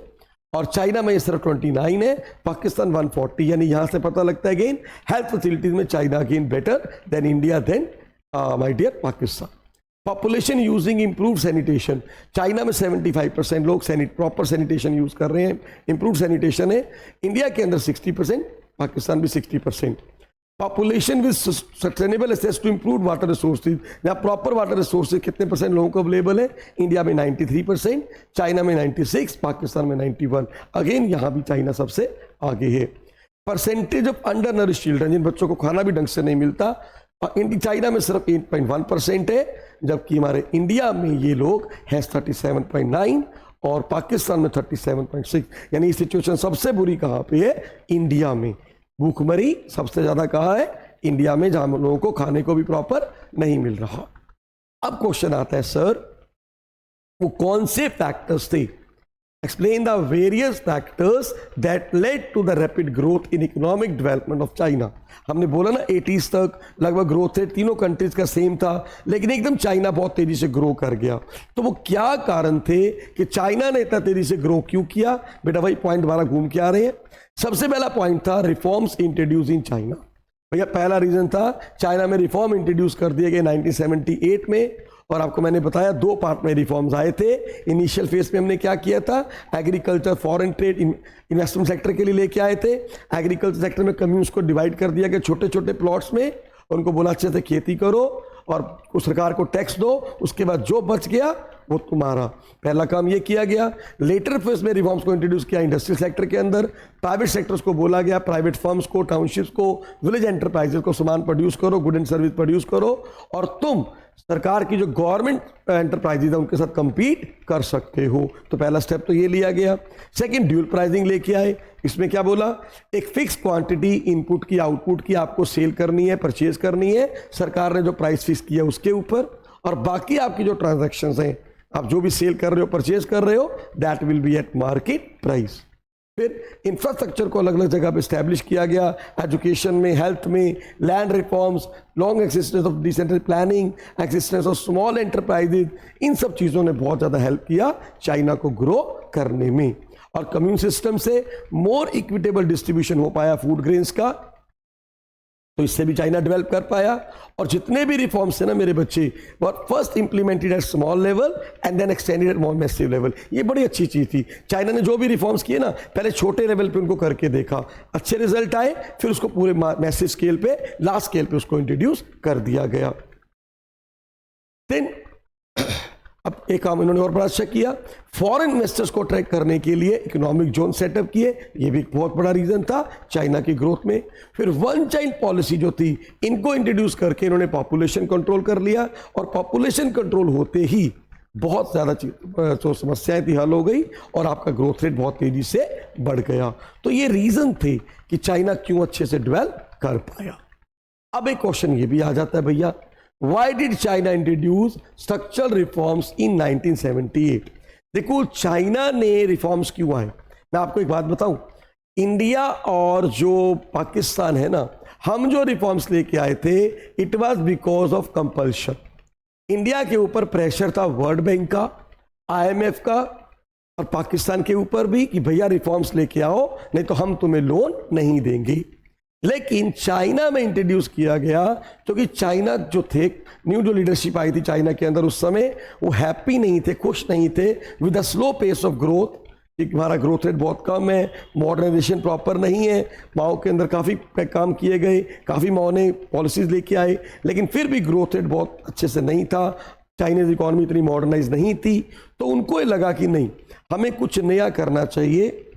और चाइना में ये सिर्फ 29 है, पाकिस्तान 140। यानी यहाँ से पता लगता है अगेन हेल्थ फैसिलिटीज में China again better then India, then my dear Pakistan. Population using improve sanitation, China में 75% लोग प्रॉपर सैनिटेशन यूज कर रहे हैं, इम्प्रूव सैनिटेशन है। इंडिया के अंदर 60%, पाकिस्तान भी 60%। Population with sustainable access to improve water resources, जहाँ प्रॉपर वाटर रिसोर्सेज कितने परसेंट लोगों को अवेलेबल है? इंडिया में 93%, चाइना में 96%, पाकिस्तान में 91%। अगेन यहाँ भी चाइना सबसे आगे है। Percentage of under nourish children, जिन बच्चों को खाना भी ढंग से नहीं मिलता, चाइना में सिर्फ 8.1% है, जबकि हमारे इंडिया में ये लोग है 37.9 और पाकिस्तान में 37.6। यानी ये सिचुएशन सबसे बुरी कहाँ पे है? इंडिया में। भूखमरी सबसे ज्यादा कहाँ है? इंडिया में, जहां लोगों को खाने को भी प्रॉपर नहीं मिल रहा। अब क्वेश्चन आता है, सर वो कौन से फैक्टर्स थे? Explain the various factors that led to the rapid growth in economic development of China. हमने बोला ना 80s तक लगभग ग्रोथ रेट तीनों कंट्रीज का सेम था, लेकिन एकदम चाइना बहुत तेजी से ग्रो कर गया। तो वो क्या कारण थे कि चाइना ने इतना तेजी से ग्रो क्यों किया? बेटा वही पॉइंट दोबारा घूम के आ रहे हैं। सबसे पहला पॉइंट था रिफॉर्म्स इंट्रोड्यूस इन चाइना। भैया पहला रीजन था चाइना में रिफॉर्म इंट्रोड्यूस कर दिए गए 1978 में, और आपको मैंने बताया 2 पार्ट में रिफॉर्म्स आए थे। इनिशियल फेज में हमने क्या किया था? Agriculture, foreign trade, investment sector के लिए लेके आए थे। एग्रीकल्चर सेक्टर में कम्युनिस्ट को डिवाइड कर दिया गया छोटे छोटे प्लॉट्स में, उनको बोला अच्छे से खेती करो और सरकार को टैक्स दो, उसके बाद जो बच गया वो तुम्हारा। पहला काम ये किया गया। लेटर फेज में रिफॉर्म्स को इंट्रोड्यूस किया इंडस्ट्रियल सेक्टर के अंदर। प्राइवेट सेक्टर्स को बोला गया, प्राइवेट फर्म्स को, टाउनशिप्स को, विलेज एंटरप्राइजेस को सामान प्रोड्यूस करो, गुड एंड सर्विस प्रोड्यूस करो, और तुम सरकार की जो गवर्नमेंट एंटरप्राइजेज है उनके साथ कंपीट कर सकते हो। तो पहला स्टेप तो ये लिया गया। सेकंड, ड्यूल प्राइसिंग लेके आए। इसमें क्या बोला? एक फिक्स क्वांटिटी इनपुट की, आउटपुट की आपको सेल करनी है, परचेज करनी है, सरकार ने जो प्राइस फिक्स किया उसके ऊपर, और बाकी आपकी जो ट्रांजैक्शंस हैं, आप जो भी सेल कर रहे हो, परचेज कर रहे हो, that will be eight market price. फिर इंफ्रास्ट्रक्चर को अलग अलग जगह पे स्टैब्लिश किया गया, एजुकेशन में, हेल्थ में, land reforms, long existence of decentralised planning, existence of small enterprises, इन सब चीज़ों ने बहुत ज़्यादा हेल्प किया चाइना को ग्रो करने में। और कम्युन सिस्टम से मोर इक्विटेबल डिस्ट्रीब्यूशन हो पाया फूड ग्रेन्स का, तो इससे भी चाइना डेवलप कर पाया। और जितने भी रिफॉर्म्स थे ना मेरे बच्चे, first implemented at small level and then extended at more massive level. ये बड़ी अच्छी चीज़ थी। चाइना ने जो भी रिफॉर्म्स किए ना, पहले छोटे लेवल पे उनको करके देखा, अच्छे रिजल्ट आए, फिर उसको पूरे मैसिव स्केल पे, लार्ज स्केल पे उसको इंट्रोड्यूस कर दिया गया। देन अब एक काम इन्होंने और बड़ा अच्छा किया, फॉरेन इन्वेस्टर्स को अट्रैक्ट करने के लिए इकोनॉमिक जोन सेटअप किए। ये भी एक बहुत बड़ा रीजन था चाइना की ग्रोथ में। फिर वन चाइल्ड पॉलिसी जो थी, इनको इंट्रोड्यूस करके इन्होंने पॉपुलेशन कंट्रोल कर लिया, और पॉपुलेशन कंट्रोल होते ही बहुत ज़्यादा जो समस्याएं थी हल हो गई, और आपका ग्रोथ रेट बहुत तेजी से बढ़ गया। तो ये रीजन थे कि चाइना क्यों अच्छे से डेवलप कर पाया। अब एक क्वेश्चन ये भी आ जाता है, भैया Why did China introduce structural reforms in 1978? देखो चाइना ने रिफॉर्म्स क्यों आए, मैं आपको एक बात बताऊं। इंडिया और जो पाकिस्तान है ना, हम जो रिफॉर्म्स लेके आए थे, it was because of compulsion. India के ऊपर प्रेशर था वर्ल्ड बैंक का, IMF का, और पाकिस्तान के ऊपर भी कि भैया रिफॉर्म्स लेके आओ, नहीं तो हम तुम्हें लोन नहीं देंगे। लेकिन चाइना में इंट्रोड्यूस किया गया, क्योंकि चाइना जो थे, न्यू जो लीडरशिप आई थी चाइना के अंदर उस समय, वो हैप्पी नहीं थे, खुश नहीं थे with the slow pace of growth, कि हमारा ग्रोथ रेट बहुत कम है, मॉडर्नाइजेशन प्रॉपर नहीं है। माओ के अंदर काफ़ी काम किए गए, काफ़ी माओ ने पॉलिसीज लेके आए, लेकिन फिर भी ग्रोथ रेट बहुत अच्छे से नहीं था, चाइनीज इकॉनमी इतनी मॉडर्नाइज नहीं थी। तो उनको ये लगा कि नहीं, हमें कुछ नया करना चाहिए,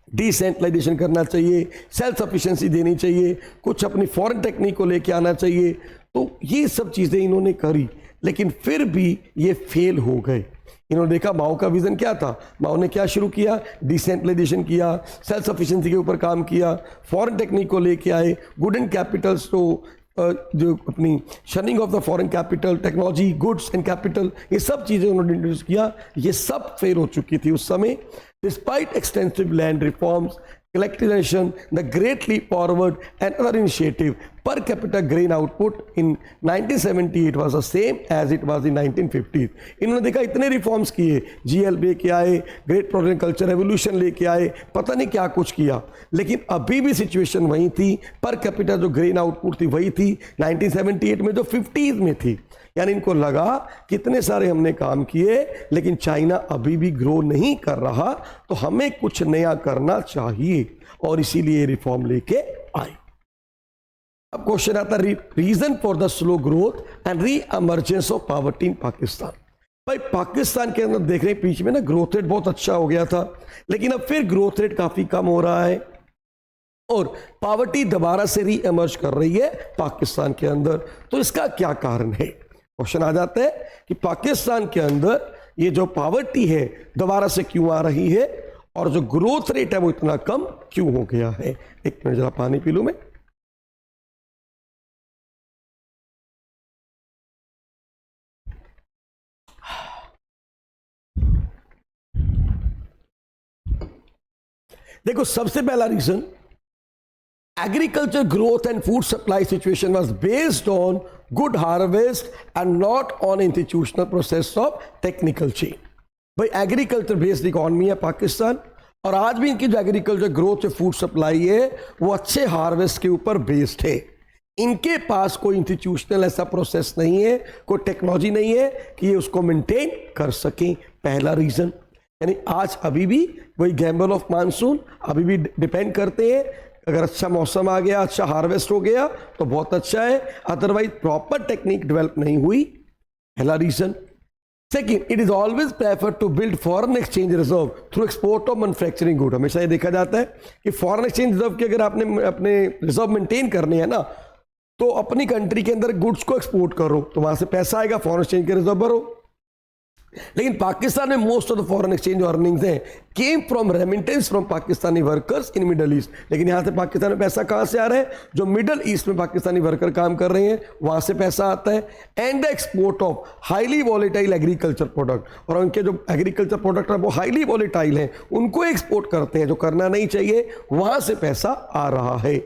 डिसेंट्रलाइजेशन करना चाहिए, सेल्फ सफिशिएंसी देनी चाहिए, कुछ अपनी फॉरेन टेक्निक को लेके आना चाहिए। तो ये सब चीज़ें इन्होंने करी, लेकिन फिर भी ये फेल हो गए। इन्होंने देखा माओ का विजन क्या था, माओ ने क्या शुरू किया, डिसेंट्रलाइजेशन किया, सेल्फ सफिशिएंसी के ऊपर काम किया, फॉरेन टेक्निक को लेके आए, गुड एंड कैपिटल्स को जो अपनी शनिंग of the foreign capital, technology, goods and capital, ये सब चीज़ें उन्होंने इंट्रोड्यूस किया। ये सब फेल हो चुकी थी उस समय। Despite extensive land reforms, collectivization, the great leap forward and other initiative, per capita grain output in 1978 was the same as it was in 1950s. इन्होंने देखा इतने रिफॉर्म्स किए, GL लेके आए, ग्रेट प्रोग्रेस कल्चर रेवोल्यूशन लेके आए, पता नहीं क्या कुछ किया, लेकिन अभी भी सिचुएशन वही थी। पर कैपिटा जो ग्रेन आउटपुट थी वही थी 1978 में जो 50s में थी। यानी इनको लगा कितने सारे हमने काम किए, लेकिन चाइना अभी भी ग्रो नहीं कर रहा, तो हमें कुछ नया करना चाहिए, और इसीलिए रिफॉर्म लेके आए। अब क्वेश्चन आता है reason for the slow growth and reemergence of poverty in Pakistan. भाई पाकिस्तान के अंदर देख रहे हैं बीच में ना ग्रोथ रेट बहुत अच्छा हो गया था, लेकिन अब फिर ग्रोथ रेट काफी कम हो रहा है और पॉवर्टी दोबारा से री एमर्ज कर रही है पाकिस्तान के अंदर। तो इसका क्या कारण है? क्वेश्चन आ जाता है कि पाकिस्तान के अंदर ये जो पॉवर्टी है दोबारा से क्यों आ रही है और जो ग्रोथ रेट है वो इतना कम क्यों हो गया है। एक मिनट जरा पानी पी लूं मैं। देखो सबसे पहला reason, agriculture growth and food supply situation was based on good harvest and not on institutional process of technical change। भाई एग्रीकल्चर बेस्ड इकोनॉमी है पाकिस्तान और आज भी इनकी जो एग्रीकल्चर ग्रोथ और फूड सप्लाई है वो अच्छे हार्वेस्ट के ऊपर बेस्ड है। इनके पास कोई इंस्टीट्यूशनल ऐसा प्रोसेस नहीं है, कोई टेक्नोलॉजी नहीं है कि ये उसको मेंटेन कर सकें। पहला रीजन, यानी आज अभी भी वही गैम्बल ऑफ मानसून अभी भी डिपेंड करते हैं। अगर अच्छा मौसम आ गया, अच्छा हार्वेस्ट हो गया तो बहुत अच्छा है, अदरवाइज प्रॉपर टेक्निक डेवलप नहीं हुई। पहला reason. Second, it is always prefer to build foreign exchange reserve through export of manufacturing good. हमेशा ये देखा जाता है कि फॉरेन एक्सचेंज रिजर्व के अगर आपने अपने रिजर्व मेंटेन करने हैं ना तो अपनी कंट्री के अंदर गुड्स को एक्सपोर्ट करो तो वहां से पैसा आएगा, फॉरेन एक्सचेंज के रिजर्व भरो। लेकिन पाकिस्तान में most of the foreign exchange earnings हैं came from remittance from Pakistani workers in Middle East. लेकिन यहां से पाकिस्तान में पैसा कहां से आ रहा है? जो मिडल ईस्ट में पाकिस्तानी वर्कर काम कर रहे हैं वहां से पैसा आता है। And the export of highly volatile agriculture product, और उनके जो एग्रीकल्चर प्रोडक्ट है वो हाईली वॉलेटाइल हैं, उनको एक्सपोर्ट करते हैं जो करना नहीं चाहिए, वहां से पैसा आ रहा है।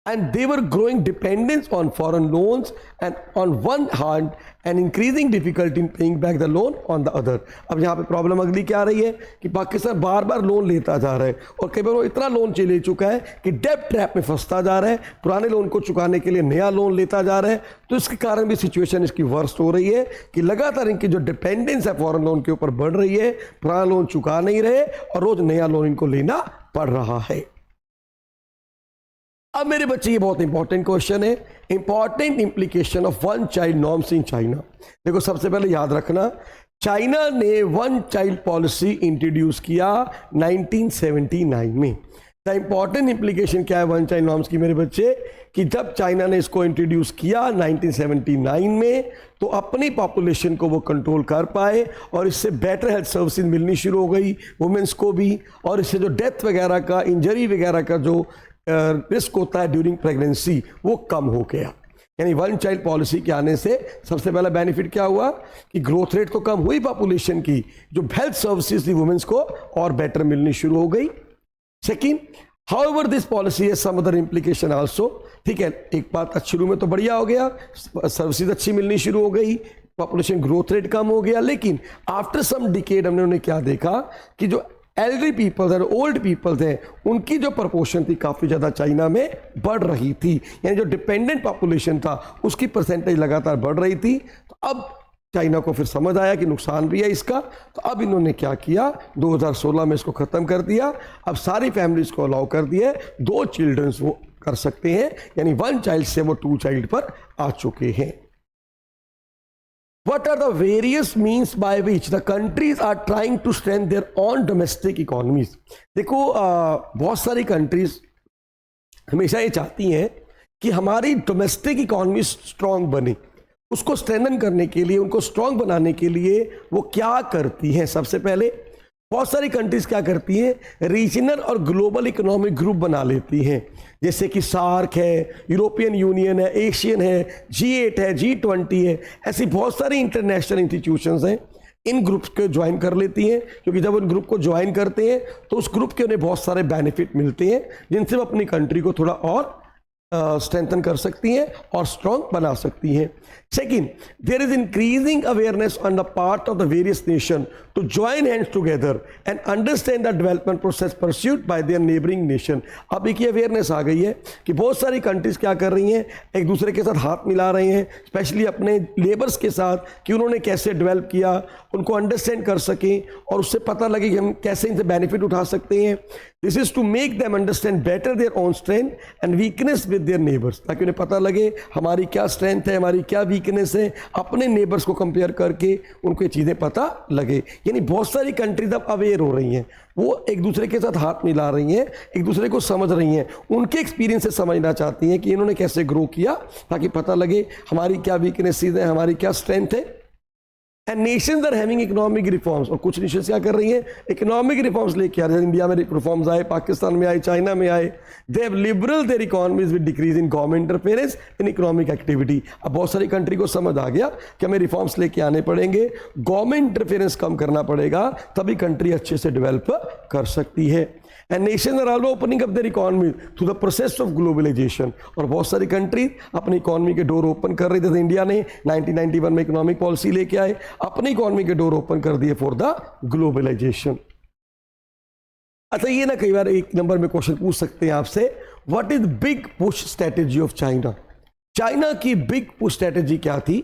And they were growing dependence on foreign loans and on one hand and increasing difficulty in paying back the loan on the other। अब यहाँ पे प्रॉब्लम अगली क्या आ रही है कि पाकिस्तान बार बार लोन लेता जा रहा है और कई बार वो इतना लोन ले चुका है कि डेब्ट ट्रैप में फंसता जा रहा है, पुराने लोन को चुकाने के लिए नया लोन लेता जा रहा है। तो इसके कारण भी सिचुएशन इसकी वर्स्ट हो रही है कि लगातार इनकी जो डिपेंडेंस है फॉरेन लोन के ऊपर बढ़ रही है, पुराना लोन चुका नहीं रहे और रोज नया लोन इनको लेना पड़ रहा है। अब मेरे बच्चे ये बहुत इंपॉर्टेंट क्वेश्चन है, important implication of one child norms in China. देखो सबसे पहले याद रखना, चाइना ने वन चाइल्ड पॉलिसी इंट्रोड्यूस किया 1979 में। द इंपॉर्टेंट इंप्लीकेशन क्या है वन चाइल्ड नॉर्म्स की मेरे बच्चे, कि जब चाइना ने इसको इंट्रोड्यूस किया 1979 में तो अपनी पॉपुलेशन को वो कंट्रोल कर पाए और इससे बेटर हेल्थ सर्विसेज मिलनी शुरू हो गई वुमेन्स को भी, और इससे जो डेथ वगैरह का, इंजरी वगैरह का जो रिस्क होता है ड्यूरिंग प्रेगनेंसी वो कम हो गया। यानी वन चाइल्ड पॉलिसी के आने से सबसे पहला बेनिफिट क्या हुआ कि ग्रोथ रेट तो कम हुई पॉपुलेशन की, जो हेल्थ सर्विसेज थी वुमेन्स को और बेटर मिलनी शुरू हो गई। सेकंड, हाउएवर दिस पॉलिसी है सम अदर इंप्लीकेशन आल्सो। ठीक है, एक बात शुरू में तो बढ़िया हो गया, सर्विसेज अच्छी मिलनी शुरू हो गई, पॉपुलेशन ग्रोथ रेट कम हो गया, लेकिन आफ्टर सम डिकेड हमने उन्हें क्या देखा कि जो एल्डरी पीपल्स और ओल्ड पीपल्स हैं उनकी जो प्रपोर्शन थी काफ़ी ज़्यादा चाइना में बढ़ रही थी। यानी जो डिपेंडेंट पॉपुलेशन था उसकी परसेंटेज लगातार बढ़ रही थी। तो अब चाइना को फिर समझ आया कि नुकसान भी है इसका, तो अब इन्होंने क्या किया, 2016 में इसको ख़त्म कर दिया। अब सारी फैमिलीज को अलाउ कर दिया 2 चिल्ड्रंस वो कर सकते हैं, यानी 1 चाइल्ड से वो 2 चाइल्ड पर आ चुके हैं। What are the various means by which the countries are trying to strengthen their own domestic economies? देखो बहुत सारी कंट्रीज हमेशा ये चाहती हैं कि हमारी डोमेस्टिक इकोनॉमी स्ट्रांग बने। उसको स्ट्रेंथन करने के लिए, उनको स्ट्रांग बनाने के लिए वो क्या करती हैं? सबसे पहले बहुत सारी कंट्रीज क्या करती हैं, रीजनल और ग्लोबल इकोनॉमिक ग्रुप बना लेती हैं, जैसे कि सार्क है, यूरोपियन यूनियन है, एशियन है, G8 है, G20 है, ऐसी बहुत सारी इंटरनेशनल इंस्टीट्यूशंस हैं। इन ग्रुप्स को ज्वाइन कर लेती हैं, क्योंकि जब उन ग्रुप को ज्वाइन करते हैं तो उस ग्रुप के उन्हें बहुत सारे बेनिफिट मिलते हैं जिनसे वो अपनी कंट्री को थोड़ा और स्ट्रेंथन कर सकती हैं और स्ट्रांग बना सकती हैं। Second, there is increasing awareness on the part of the various nation to join hands together and understand the development process pursued by their neighbouring nation. अब एक अवेयरनेस आ गई है कि बहुत सारी कंट्रीज क्या कर रही हैं, एक दूसरे के साथ हाथ मिला रहे हैं, स्पेशली अपने लेबर्स के साथ, कि उन्होंने कैसे डेवलप किया, उनको अंडरस्टैंड कर सकें और उससे पता लगे कि हम कैसे इनसे बेनिफिट उठा सकते हैं। This is to make them understand better their own strength and weakness with with their neighbours, ताकि उन्हें पता लगे हमारी क्या स्ट्रेंथ है, हमारी क्या वीकनेस है, अपने नेबर्स को कंपेयर करके उनको ये चीज़ें पता लगे। यानी बहुत सारी कंट्रीज अब अवेयर हो रही हैं, वो एक दूसरे के साथ हाथ मिला रही हैं, एक दूसरे को समझ रही हैं, उनके एक्सपीरियंस से समझना चाहती हैं कि इन्होंने कैसे ग्रो किया, ताकि पता लगे हमारी क्या वीकनेसेस हैं, हमारी क्या स्ट्रेंथ है। And nations are having economic reforms, और कुछ नेशंस क्या कर रही हैं, इकोनॉमिक रिफॉर्म्स लेके आ रहे हैं। इंडिया में रिफॉर्म्स आए, पाकिस्तान में आए, चाइना में आए। They have liberal their economies with decrease in government interference in economic activity. अब बहुत सारी कंट्री को समझ आ गया कि हमें रिफॉर्म्स लेके आने पड़ेंगे, गवर्नमेंट इंटरफेरेंस कम करना पड़ेगा, तभी कंट्री अच्छे से डेवलप कर सकती है। And nation are also opening up their economy through the process of globalisation, और बहुत सारी कंट्री अपनी इकोनॉमी के डोर ओपन कर रही थी। इंडिया ने 1991 में इकोनॉमिक पॉलिसी लेके आए, अपनी इकोनॉमी के डोर ओपन कर दिए फॉर द ग्लोबलाइजेशन। अच्छा, ये ना कई बार एक नंबर में क्वेश्चन पूछ सकते हैं आपसे, what is big push strategy of China? China की बिग पुश स्ट्रेटेजी क्या थी?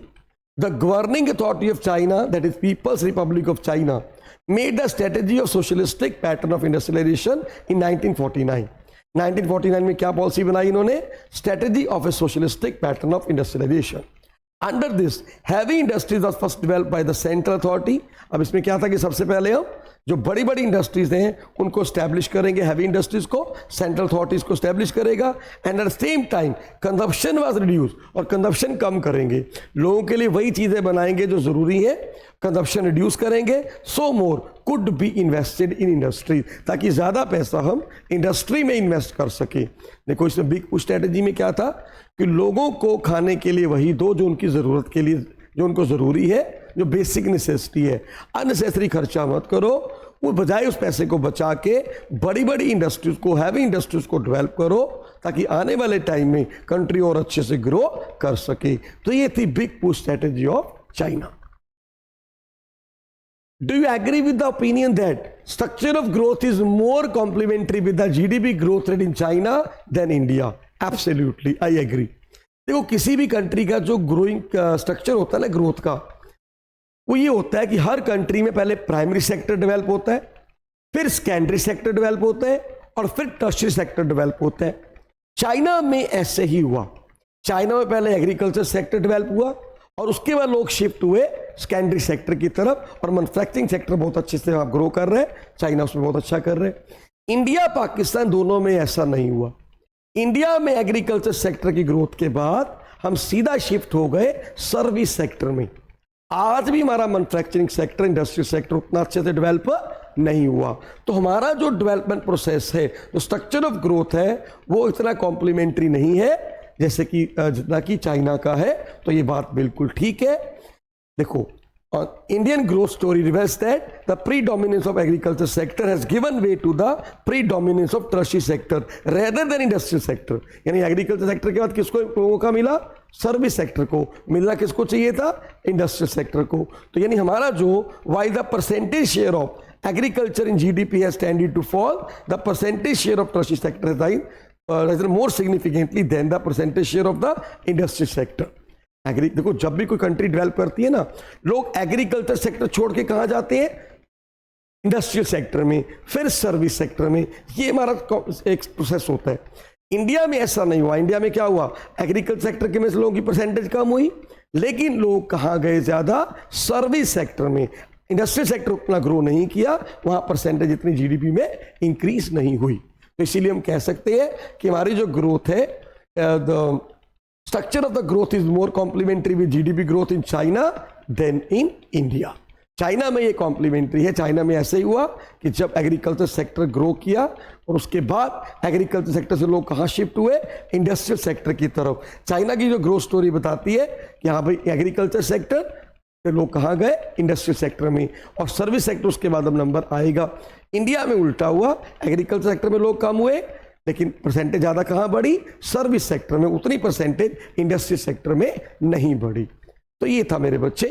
The governing authority of China, that is people's republic of China, made a strategy of socialistic pattern of industrialization in 1949. 1949 में क्या पॉलिसी बनाई इन्होंने? Strategy of a socialistic pattern of industrialization. Under this, heavy industries was first developed by the central authority. अब इसमें क्या था कि सबसे पहले हम जो बड़ी बड़ी इंडस्ट्रीज हैं उनको स्टैब्लिश करेंगे, हैवी इंडस्ट्रीज को सेंट्रल अथॉरिटीज को स्टैब्लिश करेगा। And at the same time consumption was reduce, और कंजप्शन कम करेंगे, लोगों के लिए वही चीजें बनाएंगे जो जरूरी है, कंजप्शन रिड्यूस करेंगे। So more could be invested in industry, ताकि ज्यादा पैसा हम इंडस्ट्री में इन्वेस्ट कर सके। देखो इसमें बिग पुश स्ट्रेटेजी में क्या था कि लोगों को खाने के लिए वही दो जो उनकी जरूरत के लिए, जो उनको जरूरी है, जो बेसिक नेसेसिटी है। अननेसेसरी खर्चा मत करो, वो बजाय उस पैसे को बचा के बड़ी बड़ी इंडस्ट्रीज को, हैवी इंडस्ट्रीज को डेवलप करो, ताकि आने वाले टाइम में कंट्री और अच्छे से ग्रो कर सके। तो ये थी big push strategy of China. Do you agree with the opinion that structure of growth is more complementary with the GDP growth rate in China than India? Absolutely, I agree. देखो किसी भी कंट्री का जो ग्रोइंग स्ट्रक्चर होता है ना ग्रोथ का, वो ये होता है कि हर कंट्री में पहले प्राइमरी सेक्टर डेवलप होता है, फिर सेकेंडरी सेक्टर डेवलप होता है, और फिर टर्शियरी सेक्टर डेवलप होता है। चाइना में ऐसे ही हुआ। चाइना में पहले एग्रीकल्चर सेक्टर डेवलप हुआ, और उसके बाद लोग शिफ्ट हुए सेकेंडरी सेक्टर की तरफ, और मैन्युफैक्चरिंग सेक्टर बहुत अच्छे से आप ग्रो कर रहे हैं, चाइना उसमें बहुत अच्छा कर रहे हैं। इंडिया पाकिस्तान दोनों में ऐसा नहीं हुआ। इंडिया में एग्रीकल्चर सेक्टर की ग्रोथ के बाद हम सीधा शिफ्ट हो गए सर्विस सेक्टर में। आज भी हमारा मैन्युफैक्चरिंग सेक्टर, इंडस्ट्रियल सेक्टर उतना अच्छे से डेवलप नहीं हुआ। तो हमारा जो डेवलपमेंट प्रोसेस है, जो स्ट्रक्चर ऑफ ग्रोथ है, वो इतना कॉम्प्लीमेंट्री नहीं है जैसे कि जितना कि चाइना का है। तो ये बात बिल्कुल ठीक है। देखो, Indian growth story reveals that the predominance of agriculture sector has given way to the predominance of tertiary sector rather than industrial sector. यानी एग्रीकल्चर सेक्टर के बाद किसको मौका मिला? सर्विस सेक्टर को। मिलना किसको चाहिए था? इंडस्ट्रियल सेक्टर को। तो यानी हमारा जो while the percentage share of agriculture in GDP has tended to fall, the percentage share of tertiary sector has risen more significantly than the percentage share of the industrial sector. देखो जब भी कोई कंट्री डेवलप करती है ना, लोग एग्रीकल्चर सेक्टर छोड़ के कहां जाते हैं? इंडस्ट्रियल सेक्टर में, फिर सर्विस सेक्टर में। ये हमारा एक प्रोसेस होता है। इंडिया में ऐसा नहीं हुआ। इंडिया में क्या हुआ? एग्रीकल्चर सेक्टर के में लोगों की परसेंटेज कम हुई, लेकिन लोग कहां गए ज्यादा? सर्विस सेक्टर में। इंडस्ट्रियल सेक्टर उतना ग्रो नहीं किया, वहां परसेंटेज इतनी जीडीपी में इंक्रीज नहीं हुई। तो इसीलिए हम कह सकते हैं कि हमारी जो ग्रोथ है, the structure of the growth is more complementary with GDP growth in China than in India. China में ये कॉम्प्लीमेंट्री है। चाइना में ऐसे ही हुआ कि जब एग्रीकल्चर सेक्टर ग्रो किया, और उसके बाद एग्रीकल्चर सेक्टर से लोग कहाँ शिफ्ट हुए? इंडस्ट्रियल सेक्टर की तरफ। चाइना की जो ग्रोथ स्टोरी बताती है कि हाँ भाई एग्रीकल्चर सेक्टर से लोग कहाँ गए? इंडस्ट्रियल सेक्टर में, और सर्विस सेक्टर उसके बाद अब नंबर आएगा। इंडिया में उल्टा हुआ, एग्रीकल्चर सेक्टर में लोग कम हुए, लेकिन परसेंटेज ज्यादा कहां बढ़ी? सर्विस सेक्टर में। उतनी परसेंटेज इंडस्ट्री सेक्टर में नहीं बढ़ी। तो ये था मेरे बच्चे।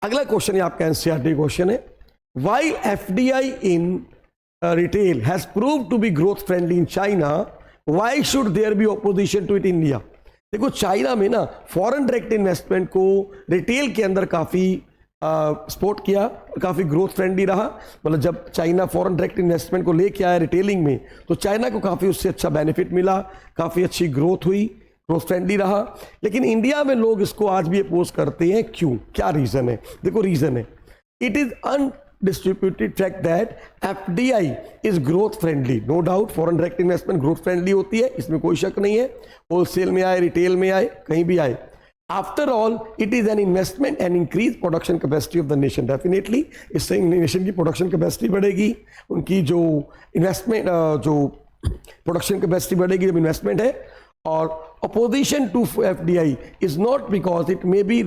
अगला क्वेश्चन है आपका एनसीईआरटी क्वेश्चन है, why FDI in retail has proved to be growth friendly in China, why should there be opposition to it India? देखो चाइना में ना फॉरेन डायरेक्ट इन्वेस्टमेंट को रिटेल के अंदर काफी सपोर्ट किया, काफ़ी ग्रोथ फ्रेंडली रहा। मतलब जब चाइना फॉरेन डायरेक्ट इन्वेस्टमेंट को लेके आया रिटेलिंग में, तो चाइना को काफ़ी उससे अच्छा बेनिफिट मिला, काफ़ी अच्छी ग्रोथ हुई, ग्रोथ फ्रेंडली रहा। लेकिन इंडिया में लोग इसको आज भी अपोज करते हैं, क्यों, क्या रीज़न है? देखो रीज़न है, it is undistributed fact that FDI is growth friendly. No doubt foreign direct investment growth friendly होती है, इसमें कोई शक नहीं है, होलसेल में आए, रिटेल में आए, कहीं भी आए। After all it is an investment and increase production capacity of the nation. Definitely इससे नेशन की प्रोडक्शन कैपेसिटी बढ़ेगी, उनकी जो इन्वेस्टमेंट जो प्रोडक्शन कैपेसिटी बढ़ेगी जब इन्वेस्टमेंट है। और opposition to FDI is not because it may be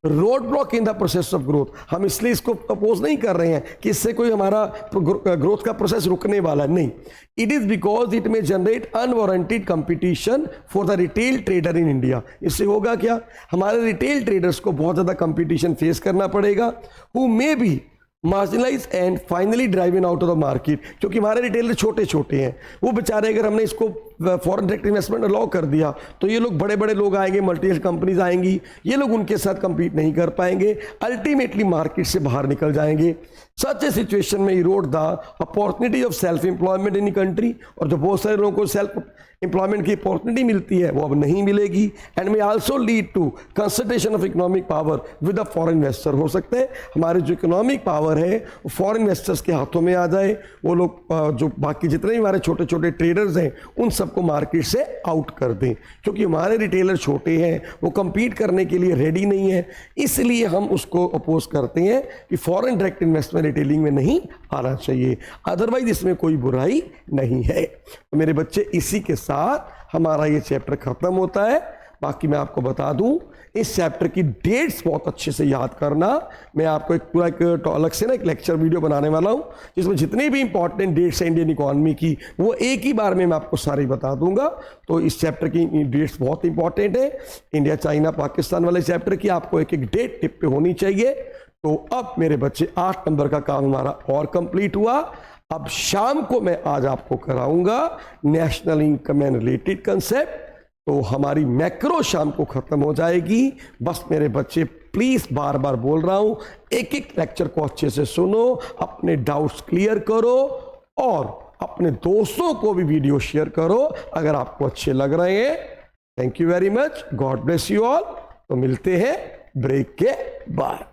road block in the process of growth. हम इसलिए इसको अपोज नहीं कर रहे हैं कि इससे कोई हमारा ग्रोथ का प्रोसेस रुकने वाला नहीं। इट इज बिकॉज इट में generate unwarranted competition for the retail trader in India. इससे होगा क्या, हमारे रिटेल ट्रेडर्स को बहुत ज़्यादा कंपटीशन फेस करना पड़ेगा, who may be marginalise and finally driving out of the market. क्योंकि हमारे रिटेलर छोटे छोटे हैं, वो बेचारे, अगर हमने इसको फॉरेन डायरेक्ट इन्वेस्टमेंट अलाउ कर दिया तो ये लोग बड़े बड़े लोग आएंगे, मल्टीनेशनल कंपनीज आएंगी, ये लोग उनके साथ compete नहीं कर पाएंगे, अल्टीमेटली मार्केट से बाहर निकल जाएंगे। सच ए सिचुएशन में Erode the opportunity of self employment in country. और जो बहुत सारे लोगों को सेल्फ एम्प्लॉयमेंट की अपॉर्चुनिटी मिलती है वो अब नहीं मिलेगी। And may also lead to concentration of economic power with the foreign investor. हो सकता है हमारे जो इकोनॉमिक पावर है वो फॉरेन इन्वेस्टर्स के हाथों में आ जाए, वो लोग जो बाकी जितने भी हमारे छोटे छोटे ट्रेडर्स हैं उन सबको मार्केट से आउट कर दें। क्योंकि हमारे रिटेलर छोटे हैं, वो compete करने के लिए रेडी नहीं है, इसलिए हम उसको अपोज करते हैं कि फॉरेन डायरेक्ट इन्वेस्टमेंट रिटेलिंग में नहीं आना चाहिए। अदरवाइज इसमें कोई बुराई नहीं है। तो मेरे बच्चे, इसी के साथ हमारा ये चैप्टर खत्म होता है। बाकी मैं आपको बता दूं, इस चैप्टर की डेट्स बहुत अच्छे से याद करना। मैं आपको एक पूरा एक अलग से ना एक लेक्चर वीडियो बनाने वाला हूं, जिसमें जितनी भी इंपॉर्टेंट डेट्स हैं इंडियन इकोनॉमी की, वो एक ही बार में मैं आपको सारी बता दूंगा। तो इस चैप्टर की डेट्स बहुत इंपॉर्टेंट है। इंडिया, चाइना, पाकिस्तान वाले चैप्टर की आपको एक एक डेट टिप पे होनी चाहिए। तो अब मेरे बच्चे 8 नंबर का काम हमारा और कंप्लीट हुआ। अब शाम को मैं आज आपको कराऊंगा national income and related concept. तो हमारी मैक्रो शाम को खत्म हो जाएगी। बस मेरे बच्चे प्लीज, बार बार बोल रहा हूं, एक एक लेक्चर को अच्छे से सुनो, अपने डाउट्स क्लियर करो और अपने दोस्तों को भी वीडियो शेयर करो अगर आपको अच्छे लग रहे हैं। Thank you very much, God bless you all. तो मिलते हैं ब्रेक के बाद।